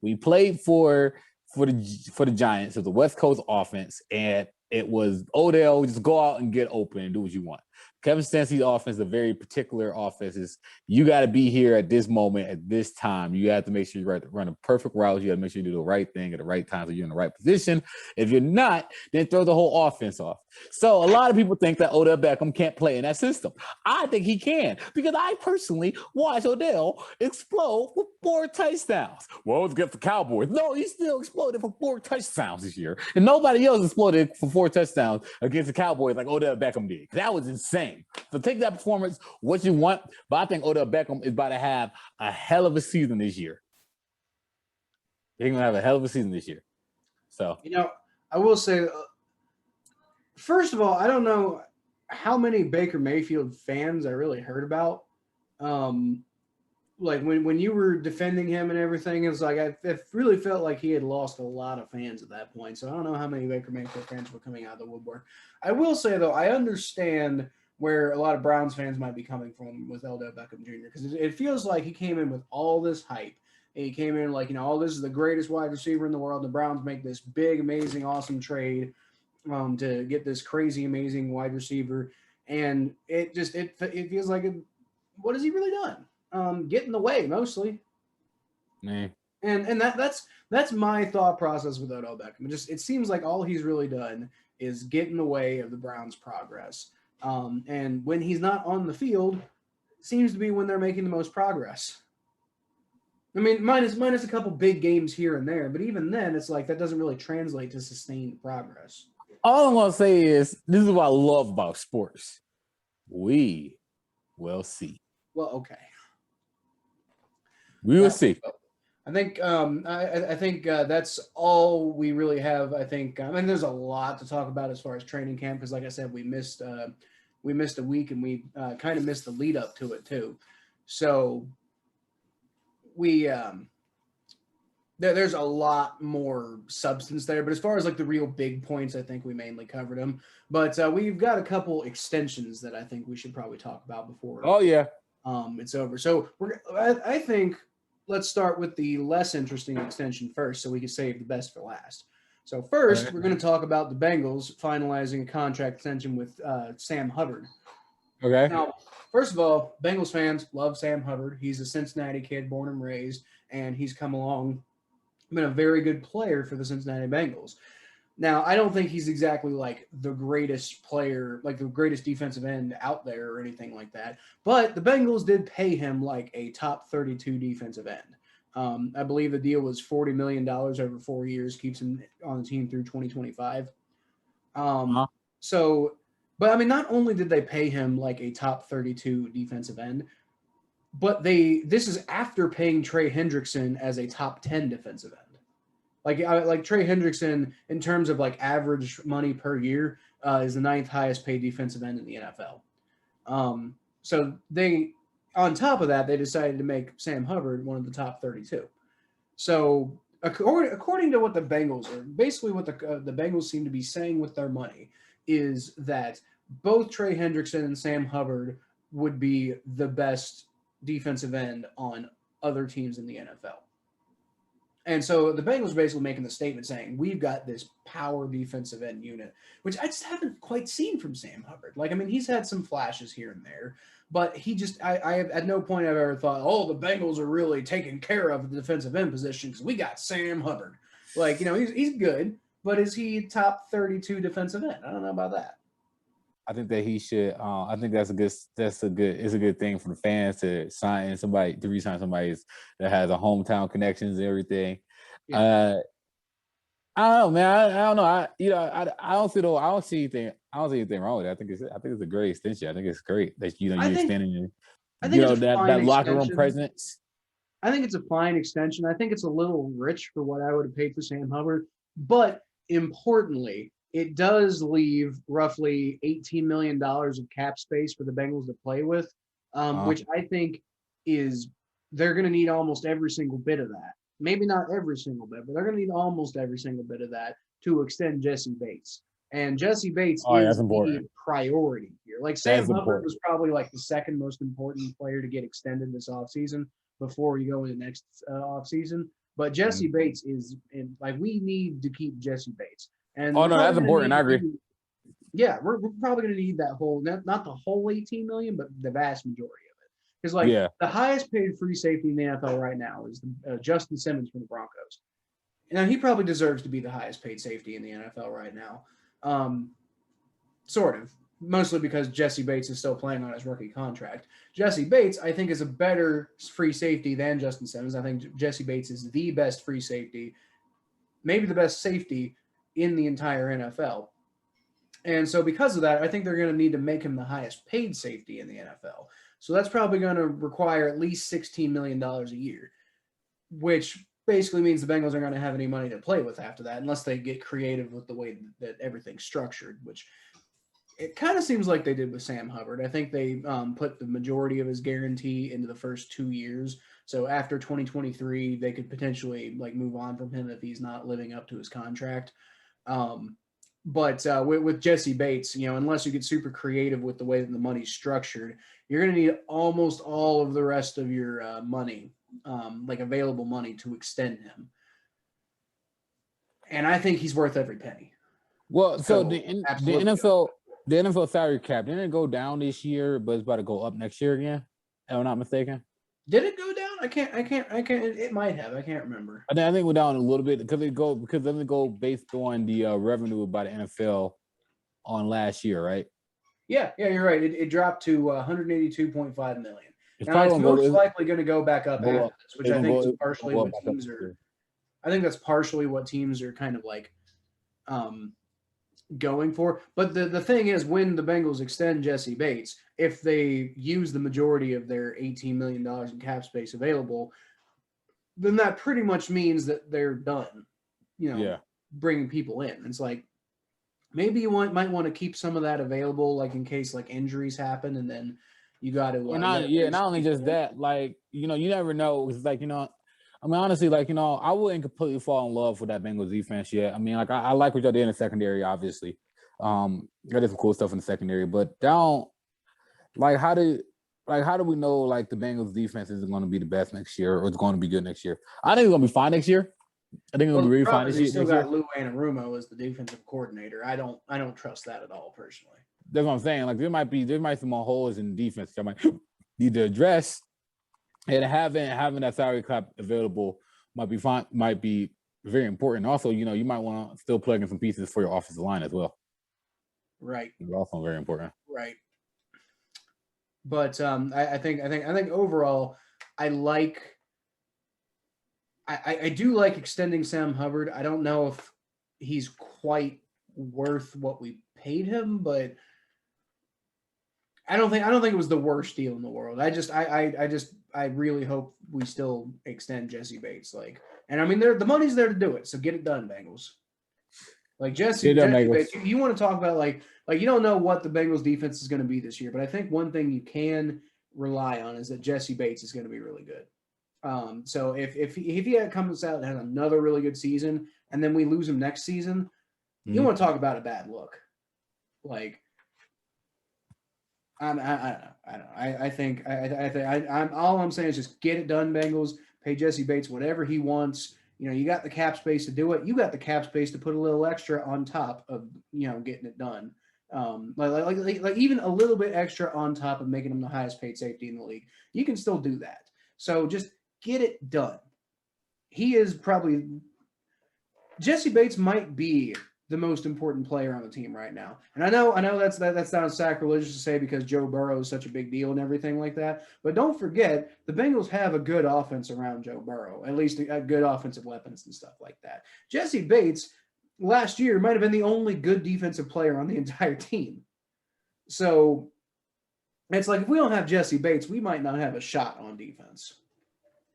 we played for the Giants, of the West Coast offense, and it was Odell, just go out and get open and do what you want. Kevin Stefanski's offense is a very particular offense. You got to be here at this moment, at this time. You have to make sure you run a perfect route. You got to make sure you do the right thing at the right time so you're in the right position. If you're not, then throw the whole offense off. So a lot of people think that Odell Beckham can't play in that system. I think he can because I personally watched Odell explode with 4 touchdowns. Well, it's good for Cowboys. No, he still exploded for 4 touchdowns this year. And nobody else exploded for 4 touchdowns against the Cowboys like Odell Beckham did. That was insane. So take that performance, what you want, but I think Odell Beckham is about to have a hell of a season this year. He's going to have a hell of a season this year. So, I will say, first of all, I don't know how many Baker Mayfield fans I really heard about. Like when you were defending him and everything, it was like I really felt like he had lost a lot of fans at that point. So I don't know how many Baker Mayfield fans were coming out of the woodwork. I will say, though, I understand where a lot of Browns fans might be coming from with Odell Beckham Jr. because it feels like he came in with all this hype. And he came in like, oh, this is the greatest wide receiver in the world. The Browns make this big, amazing, awesome trade to get this crazy, amazing wide receiver. And it feels like, what has he really done? Get in the way mostly. Man. And that's my thought process with Odell Beckham. It seems like all he's really done is get in the way of the Browns' progress. And when he's not on the field, it seems to be when they're making the most progress. I mean, minus a couple big games here and there, but even then, it's like that doesn't really translate to sustained progress. All I'm going to say is this is what I love about sports. We will see. Well, okay. We will see. I think I think that's all we really have. I think there's a lot to talk about as far as training camp because, like I said, we missed a week and we kind of missed the lead up to it too. So we there's a lot more substance there. But as far as like the real big points, I think we mainly covered them. But we've got a couple extensions that I think we should probably talk about before. Oh yeah. It's over. So I think. Let's start with the less interesting extension first so we can save the best for last. So first, we're going to talk about the Bengals finalizing a contract extension with Sam Hubbard. Okay. Now, first of all, Bengals fans love Sam Hubbard. He's a Cincinnati kid, born and raised, and he's come along, been a very good player for the Cincinnati Bengals. Now, I don't think he's exactly like the greatest player, like the greatest defensive end out there or anything like that. But the Bengals did pay him like a top 32 defensive end. I believe the deal was $40 million over 4 years, keeps him on the team through 2025. So, but I mean, not only did they pay him like a top 32 defensive end, but this is after paying Trey Hendrickson as a top 10 defensive end. Like Trey Hendrickson, in terms of like average money per year, is the 9th highest paid defensive end in the NFL. So they, on top of that, they decided to make Sam Hubbard one of the top 32. So according to what the Bengals are, basically what the Bengals seem to be saying with their money is that both Trey Hendrickson and Sam Hubbard would be the best defensive end on other teams in the NFL. And so the Bengals basically making the statement saying, we've got this power defensive end unit, which I just haven't quite seen from Sam Hubbard. Like, I mean, he's had some flashes here and there, but I have at no point I've ever thought, oh, the Bengals are really taking care of the defensive end position because we got Sam Hubbard. Like, he's good, but is he top 32 defensive end? I don't know about that. I think that he should. I think it's a good thing for the fans to re-sign somebody that has a hometown connections and everything. Yeah. I don't know, man. I don't know. I don't see anything wrong with it. I think it's a great extension. I think it's great that you're extending that locker room presence. I think it's a fine extension. I think it's a little rich for what I would have paid for Sam Hubbard, but importantly, it does leave roughly $18 million of cap space for the Bengals to play with, which I think they're going to need almost every single bit of that. Maybe not every single bit, but they're going to need almost every single bit of that to extend Jesse Bates. And Jesse Bates is the priority here. Like Sam Hubbard was probably like the second most important player to get extended this offseason before you go into next offseason. But Jesse Bates we need to keep Jesse Bates. And Oh no, that's important. I agree. We're probably going to need that whole, not the whole 18 million, but the vast majority of it. Because like the highest paid free safety in the NFL right now is Justin Simmons from the Broncos. Now he probably deserves to be the highest paid safety in the NFL right now. Sort of. Mostly because Jesse Bates is still playing on his rookie contract. Jesse Bates, I think, is a better free safety than Justin Simmons. I think Jesse Bates is the best free safety, maybe the best safety in the entire NFL. And so because of that, I think they're going to need to make him the highest paid safety in the NFL. So that's probably going to require at least $16 million a year, which basically means the Bengals aren't going to have any money to play with after that unless they get creative with the way that everything's structured, which it kind of seems like they did with Sam Hubbard. I think they put the majority of his guarantee into the first 2 years. So after 2023, they could potentially like move on from him if he's not living up to his contract. But with Jesse Bates, unless you get super creative with the way that the money's structured, you're going to need almost all of the rest of your money, like available money, to extend him. And I think he's worth every penny. Well, so the NFL salary cap, didn't it go down this year, but it's about to go up next year again? If I'm not mistaken. Did it go down? I can't. It might have. I can't remember. I think it went down a little bit because it doesn't go based on the revenue by the NFL on last year, right? Yeah, you're right. It dropped to 182.5 million. Now it's most likely going to go back up after this, which I think is partially what teams are. I think that's partially what teams are kind of like going for. But the thing is, when the Bengals extend Jesse Bates, if they use the majority of their $18 million in cap space available, then that pretty much means that they're done, bringing people in. It's like, maybe you might want to keep some of that available, like in case like injuries happen, and then you got to. Not only just that, like, you never know. It's like, honestly, like, I wouldn't completely fall in love with that Bengals defense yet. I mean, like, I like what y'all did in the secondary, obviously. I did some cool stuff in the secondary, but how do we know like the Bengals defense isn't going to be the best next year or it's going to be good next year? I think it's going to be fine next year. I think it's going to be really fine this year. Still got Lou Anarumo as the defensive coordinator. I don't trust that at all personally. That's what I'm saying. Like there might be some more holes in defense that might need to address. And having that salary cap available might be fine, might be very important. Also, you might want to still plug in some pieces for your offensive line as well. Right. It's also very important. Right. But I think overall, I do like extending Sam Hubbard. I don't know if he's quite worth what we paid him, but I don't think it was the worst deal in the world. I really hope we still extend Jesse Bates. And I mean, the money's there to do it. So get it done, Bengals. Like Jesse Bates, you want to talk about like you don't know what the Bengals defense is going to be this year, but I think one thing you can rely on is that Jesse Bates is going to be really good. So if he comes out and has another really good season, and then we lose him next season, you want to talk about a bad look. Like, I don't know. I think I'm all I'm saying is just get it done, Bengals. Pay Jesse Bates whatever he wants. You got the cap space to do it. You got the cap space to put a little extra on top of getting it done. Like even a little bit extra on top of making him the highest paid safety in the league. You can still do that. So just get it done. He is probably Jesse Bates might be the most important player on the team right now. And I know that sounds sacrilegious to say because Joe Burrow is such a big deal and everything like that. But don't forget, the Bengals have a good offense around Joe Burrow, at least a good offensive weapons and stuff like that. Jesse Bates last year might have been the only good defensive player on the entire team. So it's like if we don't have Jesse Bates, we might not have a shot on defense.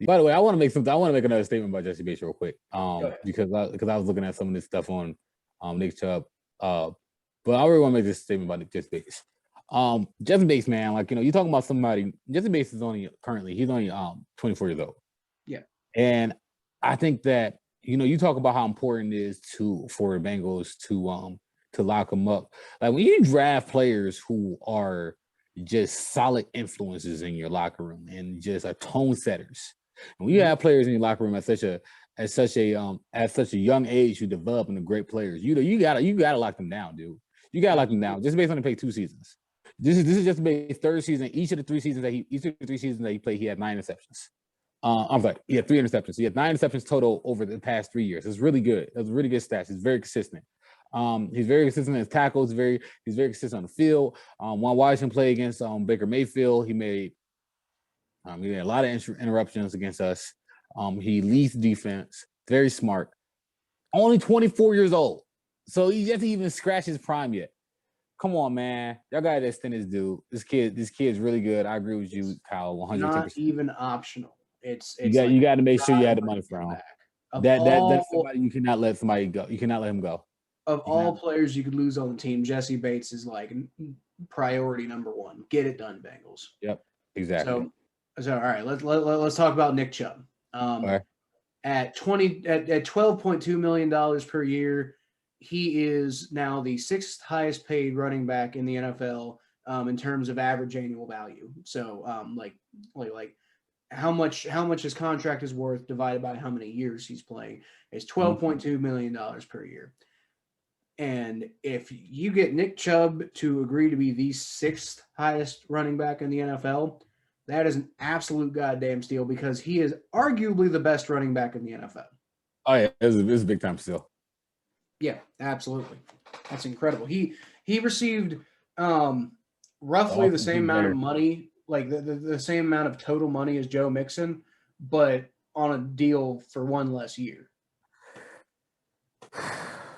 By the way, I want to make another statement about Jesse Bates real quick. Because I was looking at some of this stuff on Nick Chubb. But I really want to make this statement about Jesse Bates. Jesse Bates, man, like, you talking about somebody, Jesse Bates is only 24 years old. Yeah. And I think that, you talk about how important it is for the Bengals to lock them up. Like when you draft players who are just solid influences in your locker room and just tone setters. And when you have players in your locker room at such a at such a young age who develop into great players. You gotta lock them down, dude. You gotta lock them down just based on the pay 2 seasons. This is just his third season. Each of the three seasons that he played, he had 9 interceptions. I'm sorry, he had 3 interceptions. He had 9 interceptions total over the past 3 years. It's really good. It was really good stats. He's very consistent. He's very consistent in his tackles. He's very consistent on the field. When Washington played against Baker Mayfield, he made a lot of interruptions against us. He leads defense. Very smart. Only 24 years old, so he hasn't even scratched his prime yet. Come on, man. Y'all got to extend this dude. This kid's really good. I agree with you, Kyle. 110%. Not even optional. You got to make sure you had the money for him. That's somebody you cannot let somebody go. You cannot let him go. Of all players you could lose on the team, Jesse Bates is like priority number 1. Get it done, Bengals. Yep, exactly. So all right, let's talk about Nick Chubb. Right. At $12.2 million per year, he is now the 6th highest paid running back in the NFL in terms of average annual value. So like how much his contract is worth divided by how many years he's playing is $12.2 million per year. And if you get Nick Chubb to agree to be the 6th highest running back in the NFL, that is an absolute goddamn steal because he is arguably the best running back in the NFL. Oh yeah, it's a big time steal. Yeah, absolutely. That's incredible. He received roughly the same amount of money, like the same amount of total money as Joe Mixon, but on a deal for 1 less year.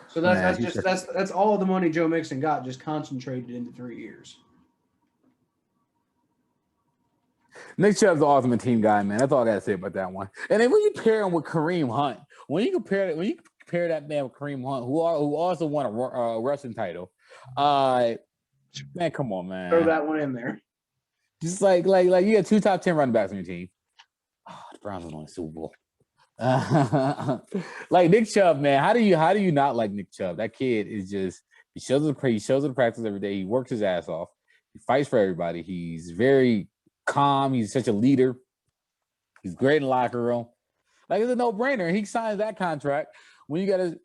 So that's all the money Joe Mixon got, just concentrated into 3 years. Nick Chubb's the ultimate team guy, man. That's all I gotta say about that one. And then when you pair him with Kareem Hunt, when you compare that man with Kareem Hunt, who also won a rushing title, man, come on, man. Throw that one in there. Just like you got 2 top 10 running backs on your team. Oh, the Browns are winning Super Bowl. Like Nick Chubb, man. How do you not like Nick Chubb? That kid is just he shows up to practice every day. He works his ass off. He fights for everybody. He's very calm. He's such a leader. He's great in the locker room. Like it's a no-brainer. He signs that contract. When you're gonna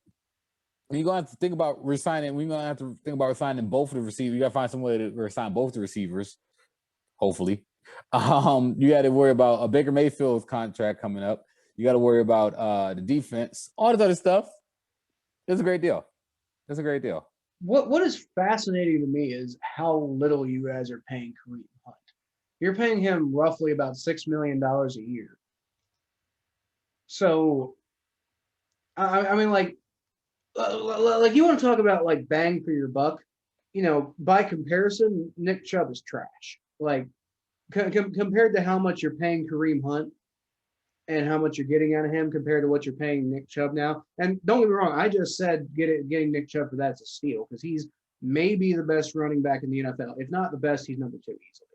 have to think about resigning, we're gonna have to think about resigning both of the receivers. You gotta find some way to resign both the receivers, hopefully. You got to worry about a Baker Mayfield's contract coming up. You got to worry about the defense, all this other stuff. It's a great deal. It's a great deal. What is fascinating to me is how little you guys are paying Kareem Hunt. You're paying him roughly about $6 million a year. So, I mean, like you want to talk about like bang for your buck? You know, by comparison, Nick Chubb is trash. Like compared to how much you're paying Kareem Hunt and how much you're getting out of him compared to what you're paying Nick Chubb now. And don't get me wrong, I just said getting Nick Chubb for that's a steal because he's maybe the best running back in the NFL. If not the best, he's number 2 easily.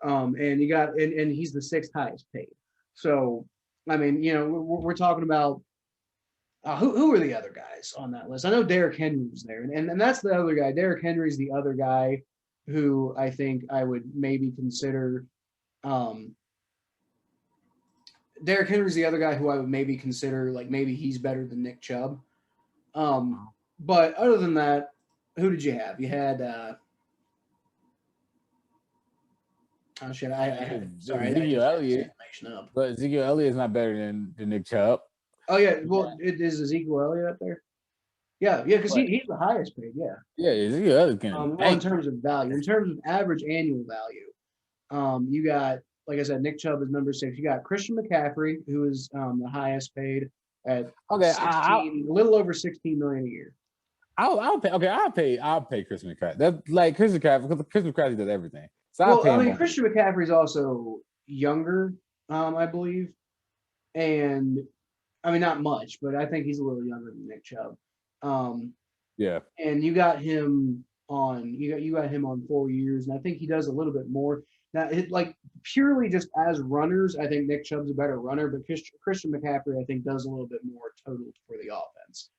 And you got and he's the 6th highest paid. So I mean, you know, we're talking about who are the other guys on that list? I know Derrick Henry was there, and that's the other guy. Derrick Henry's the other guy who I think I would maybe consider. Derrick Henry's the other guy who I would maybe consider, like maybe he's better than Nick Chubb. But other than that, who did you have? You had Ezekiel Elliott. But Ezekiel Elliott is not better than Nick Chubb. Oh yeah, well, is Ezekiel Elliott up there? Yeah, because he's the highest paid. Yeah. Yeah, Ezekiel Elliott can. In terms of value, in terms of average annual value, you got, like I said, Nick Chubb is number 6. You got Christian McCaffrey, who is the highest paid at a little over $16 million a year. I'll pay. Okay, I'll pay Christian McCaffrey. That's like Christian McCaffrey because Christian McCaffrey does everything. So Christian McCaffrey's also younger, I believe, and I mean not much, but I think he's a little younger than Nick Chubb. Yeah. And you got him on 4 years, and I think he does a little bit more. Now, like purely just as runners, I think Nick Chubb's a better runner, but Christian McCaffrey, I think, does a little bit more total for the offense.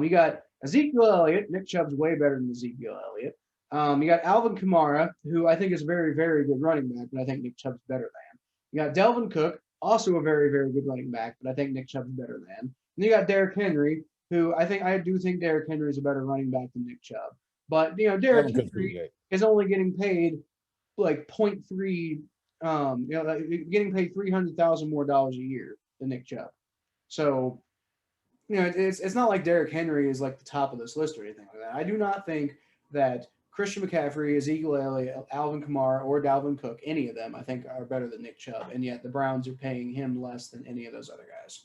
You got Ezekiel Elliott. Nick Chubb's way better than Ezekiel Elliott. You got Alvin Kamara, who I think is a very, very good running back, but I think Nick Chubb's better than. You got Delvin Cook, also a very, very good running back, but I think Nick Chubb's better than. And And you got Derrick Henry, who I do think Derrick Henry is a better running back than Nick Chubb. But Derrick Devin Cook's pretty Henry good. is only getting paid like 0.3, like getting paid $300,000 more dollars a year than Nick Chubb. So it's not like Derrick Henry is like the top of this list or anything like that. I do not think that Christian McCaffrey, Ezekiel Elliott, Alvin Kamara, or Dalvin Cook, any of them, I think, are better than Nick Chubb, and yet the Browns are paying him less than any of those other guys.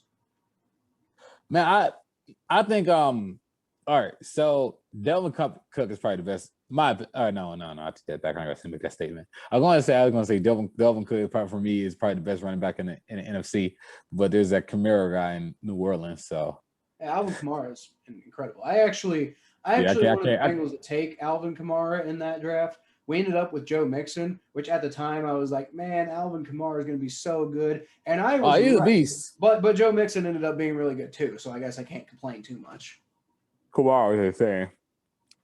Man, I think all right. So Delvin Cook is probably the best. No, I take that back. I got to make that statement. I was going to say Delvin Cook probably for me is probably the best running back in the NFC. But there's that Kamara guy in New Orleans. So Alvin Kamara is incredible. I actually wanted the Bengals to take Alvin Kamara in that draft. We ended up with Joe Mixon, which at the time I was like, man, Alvin Kamara is going to be so good. And I was he's right. a beast. But Joe Mixon ended up being really good too. So I guess I can't complain too much. Kamara is saying.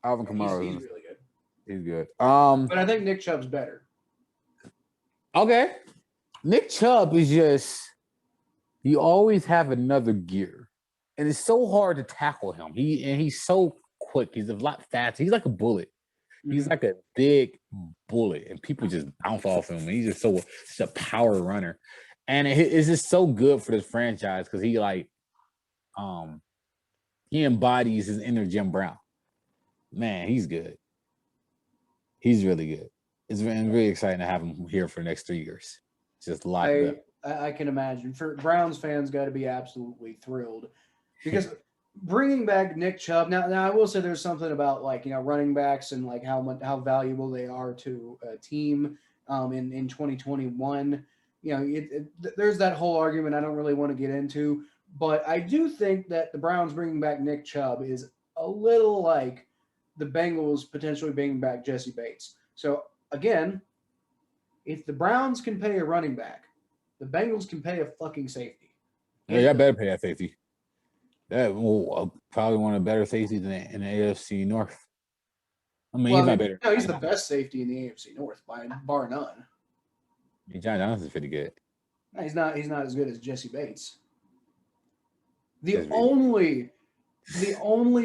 Alvin Kamara he's really good. He's good. But I think Nick Chubb's better. Okay. Nick Chubb is just you always have another gear. And it's so hard to tackle him. He's so quick. He's a lot faster. He's like a bullet. He's like a big bullet, and people just bounce off him. And he's just such a power runner, and it's just so good for this franchise because he embodies his inner Jim Brown. Man, he's good. He's really good. It's really exciting to have him here for the next 3 years. Just locked up. I can imagine. For Browns fans, got to be absolutely thrilled because. Bringing back Nick Chubb now I will say there's something about running backs and like how valuable they are to a team in 2021. There's that whole argument I don't really want to get into, but I do think that the Browns bringing back Nick Chubb is a little like the Bengals potentially bringing back Jesse Bates. So again, if the Browns can pay a running back, the Bengals can pay a fucking safety. Yeah, I better pay that safety. That probably one of the better safeties in the AFC North. I mean, he's not better. No, he's the best safety in the AFC North bar none. John Johnson's pretty good. No, he's not as good as Jesse Bates. The only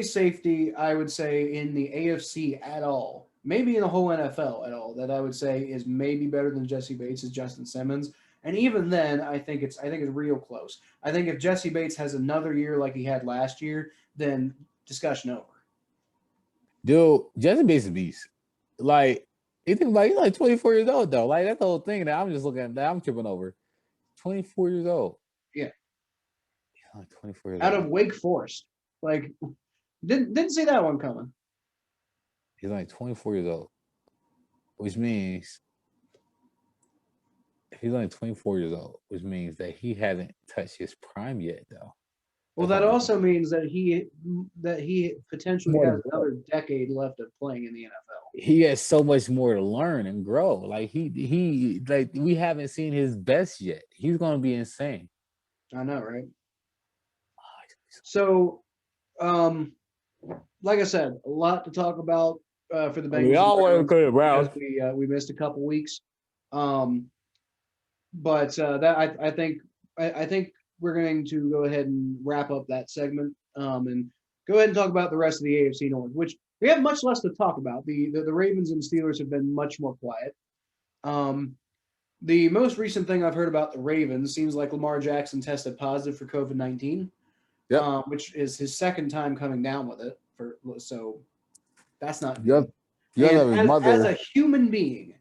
safety I would say in the AFC at all, maybe in the whole NFL at all, that I would say is maybe better than Jesse Bates is Justin Simmons. And even then, I think it's real close. I think if Jesse Bates has another year like he had last year, then discussion over. Dude, Jesse Bates is a beast. Like, you think about it, he's like 24 years old, though. Like, that's the whole thing that I'm just looking at, that I'm tripping over. 24 years old. Yeah. He's like 24 years old. Out of Wake Forest. Like, didn't see that one coming. He's like 24 years old, which means he's only 24 years old, which means that he hasn't touched his prime yet, though. Well, that also means that he potentially has another decade left of playing in the NFL. He has so much more to learn and grow. Like he we haven't seen his best yet. He's going to be insane. I know, right? So, like I said, a lot to talk about for the Bengals. We all want to go to Browns. We missed a couple weeks. But that I think we're going to go ahead and wrap up that segment and go ahead and talk about the rest of the AFC North, which we have much less to talk about. The Ravens and Steelers have been much more quiet. The most recent thing I've heard about the Ravens seems like Lamar Jackson tested positive for COVID-19, which is his second time coming down with it. So that's not good. As a human being,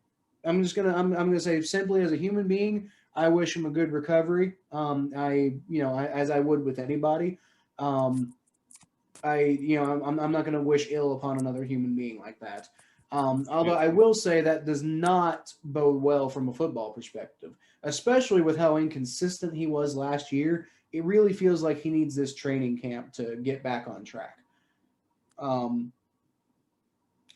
I'm gonna say simply as a human being, I wish him a good recovery. As I would with anybody. I'm not gonna wish ill upon another human being like that. Although I will say that does not bode well from a football perspective, especially with how inconsistent he was last year. It really feels like he needs this training camp to get back on track.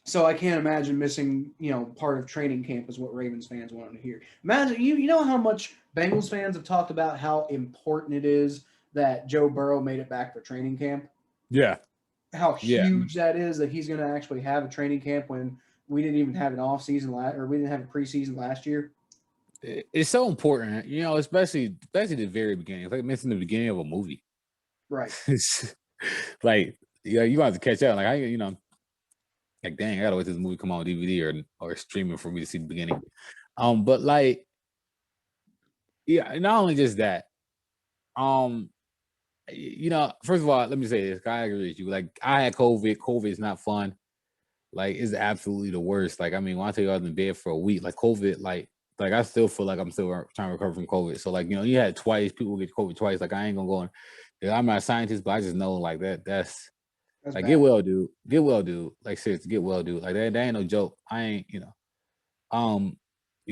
So I can't imagine missing, part of training camp is what Ravens fans wanted to hear. Imagine, you know how much Bengals fans have talked about how important it is that Joe Burrow made it back for training camp? Yeah. How huge that is that he's going to actually have a training camp when we didn't even have an off season or we didn't have a preseason last year. It's so important, especially the very beginning. It's like missing the beginning of a movie. Right. Like, yeah, you have to catch up. Like, like, dang, I gotta wait till this movie come on DVD or streaming for me to see the beginning. But like, yeah, not only just that. First of all, let me say this. I agree with you. Like, I had COVID. COVID is not fun. Like, it's absolutely the worst. Like, I mean, when I tell you I was in bed for a week, like COVID, like I still feel like I'm still trying to recover from COVID. So, like, you had twice, people get COVID twice. Like, I ain't gonna go I'm not a scientist, but I just know like that's like bad. Get well, dude. Get well, dude. Like, seriously, get well, dude. Like, that ain't no joke. I ain't, you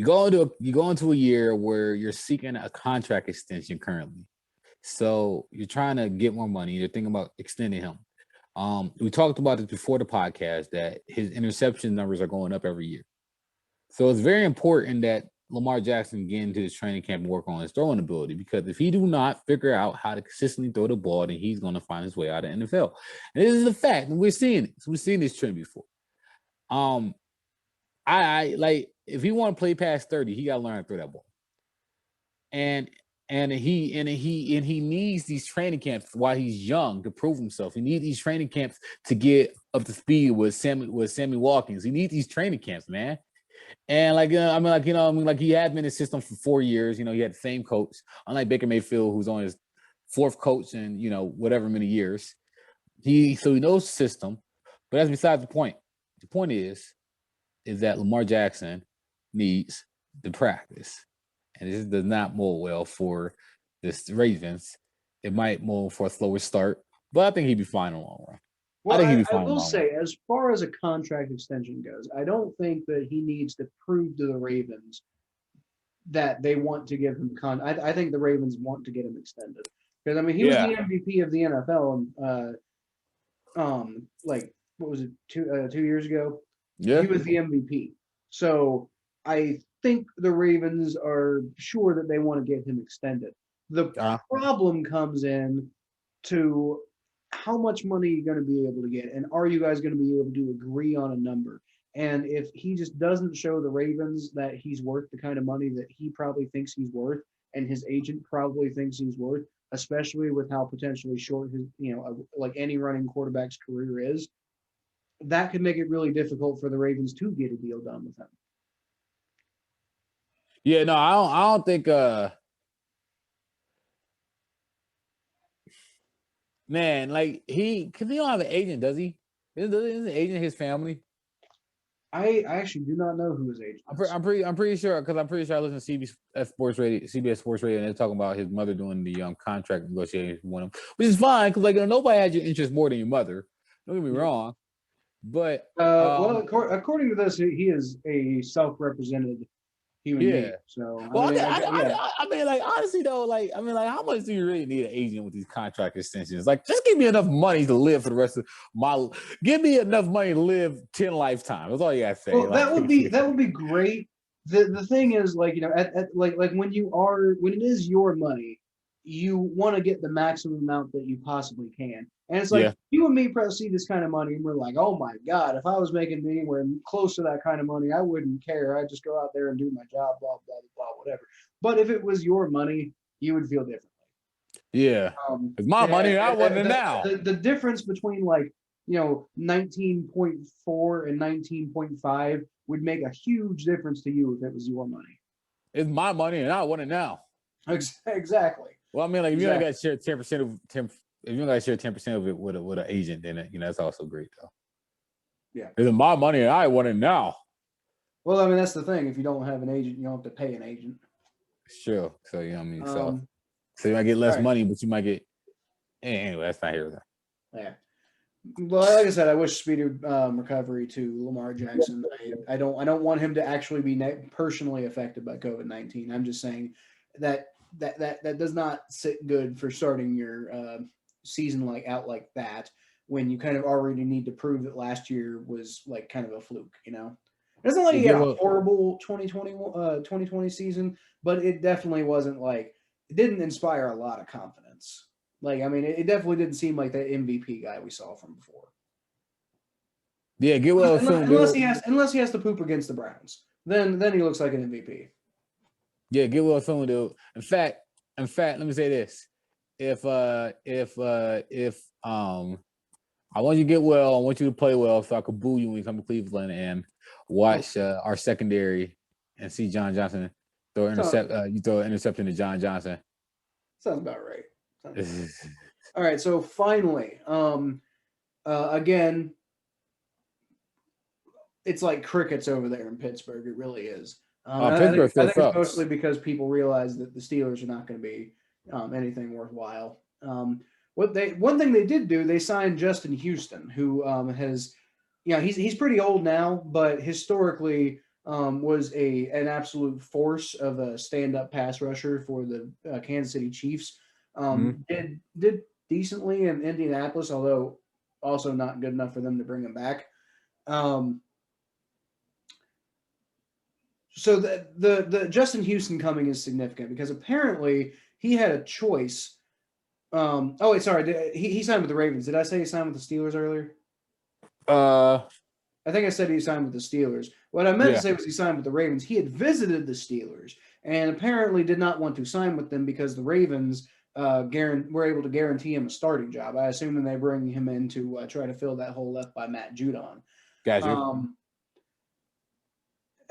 go into a year where you're seeking a contract extension currently. So you're trying to get more money. You're thinking about extending him. We talked about this before the podcast that his interception numbers are going up every year. So it's very important that Lamar Jackson get into his training camp and work on his throwing ability, because if he do not figure out how to consistently throw the ball, then he's going to find his way out of the NFL. And this is a fact, and we're seeing it. We've seen this trend before. I like, if he want to play past 30, he got to learn how to throw that ball. And he needs these training camps while he's young to prove himself. He needs these training camps to get up to speed with Sammy Watkins. He needs these training camps, man. And like, he had been in the system for 4 years. He had the same coach, unlike Baker Mayfield, who's on his fourth coach in whatever many years. So he knows the system, but that's besides the point. The point is that Lamar Jackson needs to practice. And this does not mold well for the Ravens. It might mold for a slower start, but I think he'd be fine in the long run. Well, I will say, as far as a contract extension goes, I don't think that he needs to prove to the Ravens that they want to give him I think the Ravens want to get him extended, because I mean he was the MVP of the NFL, and like, what was it, 2 years ago? Yeah, he was the MVP. So I think the Ravens are sure that they want to get him extended. The problem comes in to how much money you're going to be able to get, and are you guys going to be able to agree on a number? And if he just doesn't show the Ravens that he's worth the kind of money that he probably thinks he's worth, and his agent probably thinks he's worth, especially with how potentially short his, like any running quarterback's career is, that could make it really difficult for the Ravens to get a deal done with him. Yeah, no, I don't think man, like, because he don't have an agent, does he? Isn't the agent his family? I actually do not know who his agent is. I'm pretty sure, because I'm pretty sure I listen to CBS Sports Radio, and they're talking about his mother doing the contract negotiations with him, which is fine, because nobody has your interest more than your mother. Don't get me wrong, but well, according to this, he is a self-represented human being. So I mean, like, honestly though, how much do you really need an agent with these contract extensions? Like, just give me enough money to live for the rest of give me enough money to live 10 lifetimes. That's all you gotta say. Well, that would be great. The thing is, like, like when it is your money, you want to get the maximum amount that you possibly can. And it's like, you and me probably see this kind of money, and we're like, oh my God, if I was making anywhere close to that kind of money, I wouldn't care. I'd just go out there and do my job, blah, blah, blah, whatever. But if it was your money, you would feel differently. Yeah. It's my money, I want it now. The difference between 19.4 and 19.5 would make a huge difference to you if it was your money. It's my money, and I want it now. Exactly. Well, I mean, like, if you only got to share 10% of 10%. If you gotta share 10% of it with an agent, then that's also great, though. Yeah, it's my money and I want it now. Well, I mean, that's the thing. If you don't have an agent, you don't have to pay an agent. Sure. So you know what I mean. So you might get less money, but you might get. Anyway, that's not here. Yeah. Well, like I said, I wish speedy recovery to Lamar Jackson. I don't want him to actually be personally affected by COVID-19. I'm just saying that does not sit good for starting your season out like that, when you kind of already need to prove that last year was like kind of a fluke, It's not like he had a horrible 2020 season, but it definitely wasn't it didn't inspire a lot of confidence. Like, I mean, it definitely didn't seem like that MVP guy we saw from before. Yeah, get well soon. Unless he has to poop against the Browns, then he looks like an MVP. Yeah, get well soon, dude. In fact, let me say this. I want you to get well, I want you to play well, so I can boo you when you come to Cleveland and watch our secondary and see John Johnson throw you throw an interception to John Johnson. Sounds about right. All right, so finally, again, it's like crickets over there in Pittsburgh. It really is. Pittsburgh I think it's mostly because people realize that the Steelers are not going to be anything worthwhile. One thing they did do, they signed Justin Houston, who has, he's pretty old now, but historically was an absolute force of a stand-up pass rusher for the Kansas City Chiefs. Did decently in Indianapolis, although also not good enough for them to bring him back. So the Justin Houston coming is significant because apparently he had a choice. He signed with the Ravens. Did I say he signed with the Steelers earlier? I think I said he signed with the Steelers. What I meant to say was he signed with the Ravens. He had visited the Steelers and apparently did not want to sign with them because the Ravens were able to guarantee him a starting job. I assume when they bring him in to try to fill that hole left by Matt Judon. Gotcha.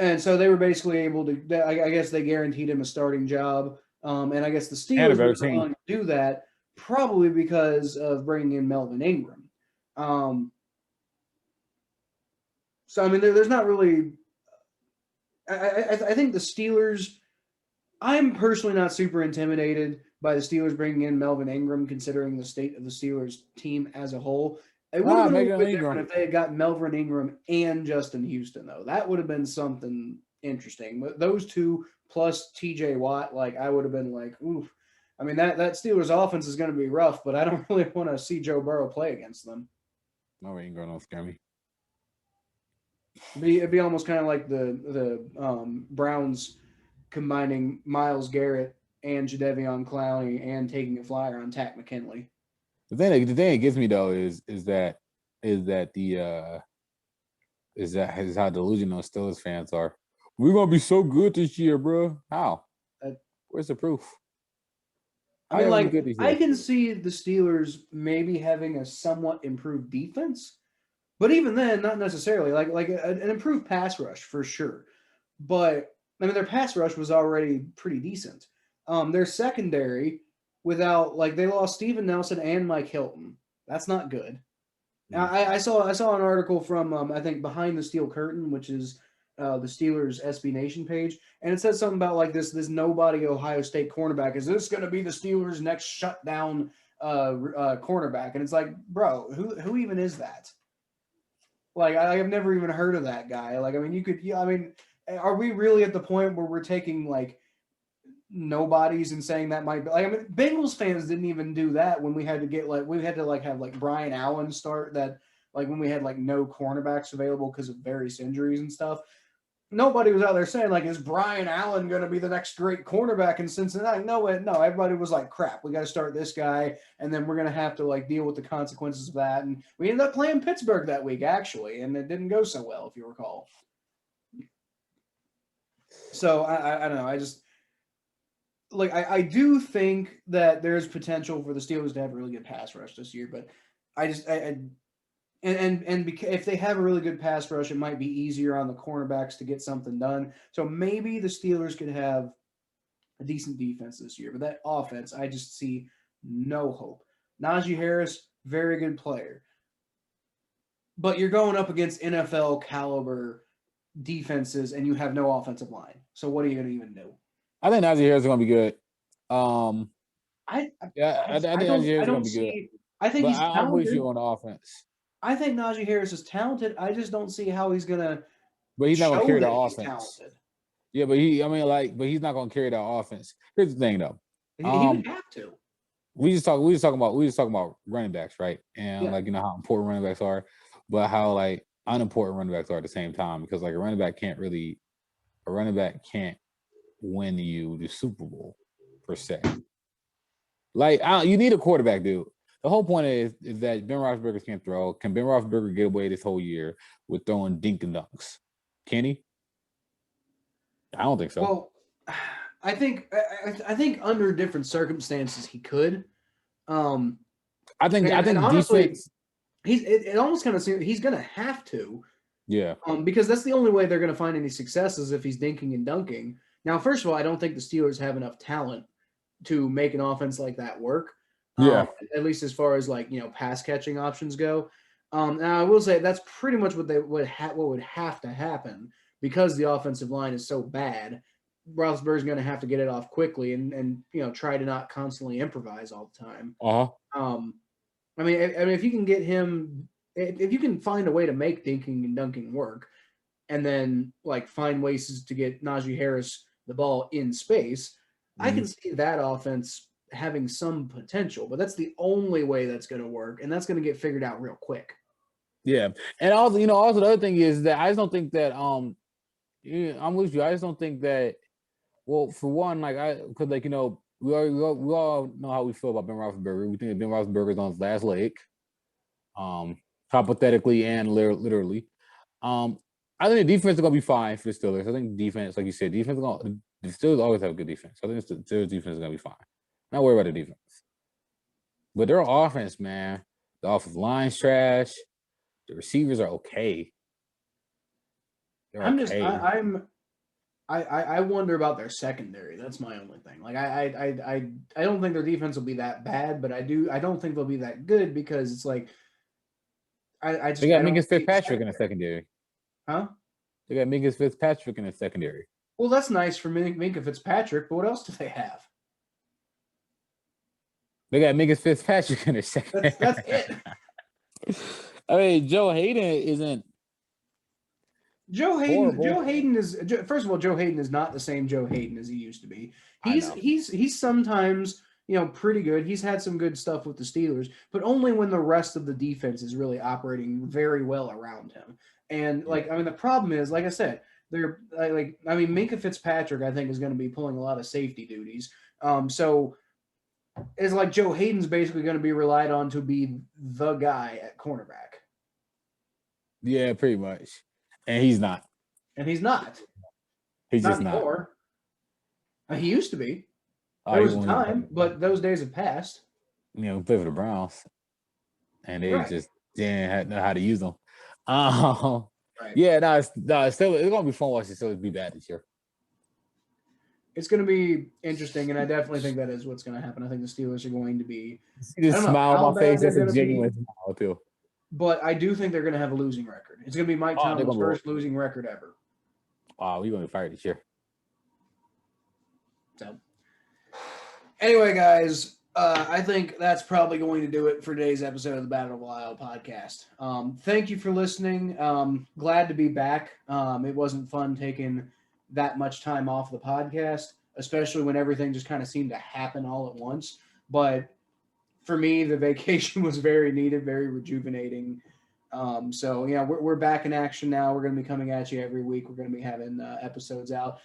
And so they were basically able to, I guess they guaranteed him a starting job. And I guess the Steelers were willing to do that probably because of bringing in Melvin Ingram. So, I mean, there's not really – I think the Steelers – I'm personally not super intimidated by the Steelers bringing in Melvin Ingram considering the state of the Steelers team as a whole. It would have been a little bit different if they had gotten Melvin Ingram and Justin Houston, though. That would have been something interesting. But those two plus TJ Watt, I would have been like, oof. I mean, that Steelers offense is going to be rough, but I don't really want to see Joe Burrow play against them. No, he ain't going to scare me. It'd be almost kind of like the Browns combining Myles Garrett and Jadeveon Clowney and taking a flyer on Takk McKinley. The thing that gets me though is how delusional Steelers fans are. We're gonna be so good this year, bro. How? Where's the proof? I mean, I can see the Steelers maybe having a somewhat improved defense, but even then, not necessarily. Like an improved pass rush for sure. But I mean, their pass rush was already pretty decent. Their secondary. They lost Steven Nelson and Mike Hilton. That's not good. Now, I saw an article from I think Behind the Steel Curtain, which is the Steelers SB Nation page, and it says something about this nobody Ohio State cornerback. Is this going to be the Steelers' next shutdown cornerback? And it's like, bro, who even is that? I have never even heard of that guy. Are we really at the point where we're taking nobodies and saying that might be Bengals fans didn't even do that when we had to have Brian Allen start that when we had no cornerbacks available because of various injuries and stuff. Nobody was out there saying is Brian Allen going to be the next great cornerback in Cincinnati? No, everybody was like, crap, we got to start this guy and then we're going to have to deal with the consequences of that. And we ended up playing Pittsburgh that week actually, and it didn't go so well if you recall. So I don't know. I just I do think that there's potential for the Steelers to have a really good pass rush this year, but if they have a really good pass rush, it might be easier on the cornerbacks to get something done. So maybe the Steelers could have a decent defense this year, but that offense, I just see no hope. Najee Harris, very good player, but you're going up against NFL caliber defenses and you have no offensive line. So what are you going to even do? I think Najee Harris is going to be good. I think Najee Harris is going to be good. I think he's talented. I'm with you on offense. I think Najee Harris is talented. I just don't see how he's going to. But he's not going to carry the offense. Yeah, but he's not going to carry the offense. Here's the thing, though. He would have to. We just talking about running backs, right? And how important running backs are, but how unimportant running backs are at the same time, because a running back can't win you the Super Bowl per se. You need a quarterback, dude. The whole point is that Ben Roethlisberger can't throw. Can Ben Roethlisberger get away this whole year with throwing dink and dunks? Can he? I don't think so. Well, I think under different circumstances he could, I think honestly, defense. It almost kind of seems he's going to have to. Yeah. Because that's the only way they're going to find any successes if he's dinking and dunking. Now, first of all, I don't think the Steelers have enough talent to make an offense like that work. Yeah. At least as far as pass catching options go. Now I will say that's pretty much what would have to happen because the offensive line is so bad. Roethlisberger's going to have to get it off quickly and try to not constantly improvise all the time. I mean, if you can get him, if you can find a way to make dinking and dunking work, and then find ways to get Najee Harris the ball in space, I can see that offense having some potential. But that's the only way that's going to work, and that's going to get figured out real quick. Yeah, and also the other thing is that I just don't think that I'm with you. I just don't think that. Well, for one, because we all know how we feel about Ben Roethlisberger. We think that Ben Roethlisberger is on his last leg, hypothetically and literally. I think the defense is going to be fine for the Steelers. I think the defense, like you said, the Steelers always have a good defense. I think the Steelers defense is going to be fine. Not worried about the defense. But their offense, man, the offensive line's trash. The receivers are okay. I wonder about their secondary. That's my only thing. I don't think their defense will be that bad, but I don't think they'll be that good because it's they got Minkus Fitzpatrick in the secondary. Huh? They got Minkus Fitzpatrick in the secondary. Well, that's nice for Minka Fitzpatrick, but what else do they have? They got Minkus Fitzpatrick in the secondary. That's it. I mean, Joe Hayden isn't. Joe Hayden is first of all, Joe Hayden is not the same Joe Hayden as he used to be. He's sometimes pretty good. He's had some good stuff with the Steelers, but only when the rest of the defense is really operating very well around him. And the problem is, like I said, Minka Fitzpatrick I think is going to be pulling a lot of safety duties. So it's Joe Hayden's basically going to be relied on to be the guy at cornerback. Yeah, pretty much. And he's not. He's not. He's just not. Anymore. He used to be. There was a time, but those days have passed. We play for the Browns. And they just didn't know how to use them. Right. Yeah, it's going to be fun watching the Steelers be bad this year. It's going to be interesting, and I definitely think that is what's going to happen. I think the Steelers are going to be. See the smile on my face. That's a genuine smile, too. But I do think they're going to have a losing record. It's going to be Mike Tomlin's first losing record ever. Wow, we're going to be fired this year. So, anyway, guys, I think that's probably going to do it for today's episode of the Battle of Ohio podcast. Thank you for listening. Glad to be back. It wasn't fun taking that much time off the podcast, especially when everything just kind of seemed to happen all at once. But for me, the vacation was very needed, very rejuvenating. So, we're back in action now. We're going to be coming at you every week. We're going to be having episodes out.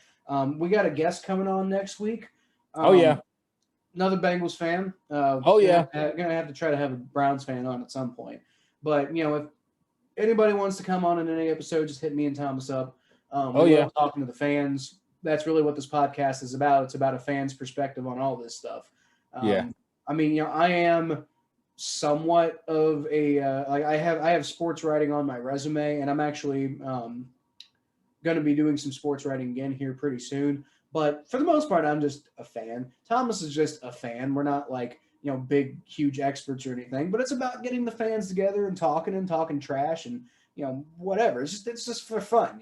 We got a guest coming on next week. Another Bengals fan. Going to have to try to have a Browns fan on at some point. But, if anybody wants to come on in any episode, just hit me and Thomas up. Talking to the fans. That's really what this podcast is about. It's about a fan's perspective on all this stuff. I am somewhat of a I have sports writing on my resume, and I'm actually going to be doing some sports writing again here pretty soon. But for the most part, I'm just a fan. Thomas is just a fan. We're not big, huge experts or anything, but it's about getting the fans together and talking trash and whatever. It's just for fun,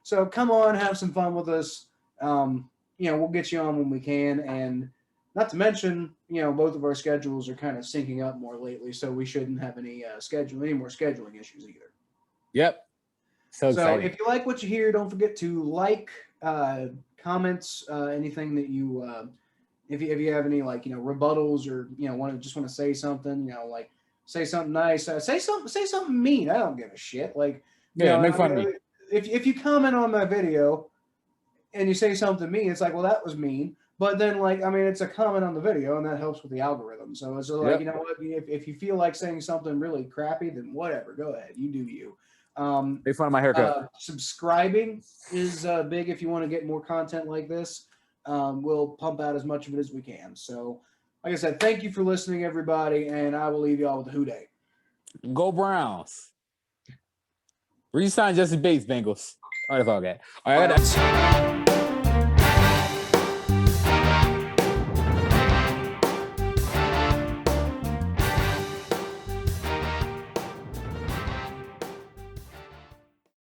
So come on, have some fun with us. We'll get you on when we can, and not to mention, both of our schedules are kind of syncing up more lately, so we shouldn't have any more scheduling issues either. Yep. So if you like what you hear, don't forget to like, comments, anything that you, if you have any rebuttals or want to say something, say something nice, say something mean. I don't give a shit. Make fun of me. If you comment on my video and you say something mean, it's well, that was mean. But then, it's a comment on the video, and that helps with the algorithm. So it's what? If you feel like saying something really crappy, then whatever, go ahead. You do you. Make fun of my haircut. Subscribing is big if you want to get more content like this. We'll pump out as much of it as we can. So Like I said, thank you for listening, everybody, and I will leave y'all with the Who Dey. Go Browns. Resign Jesse Bates, Bengals. All right, that's all I got. All right,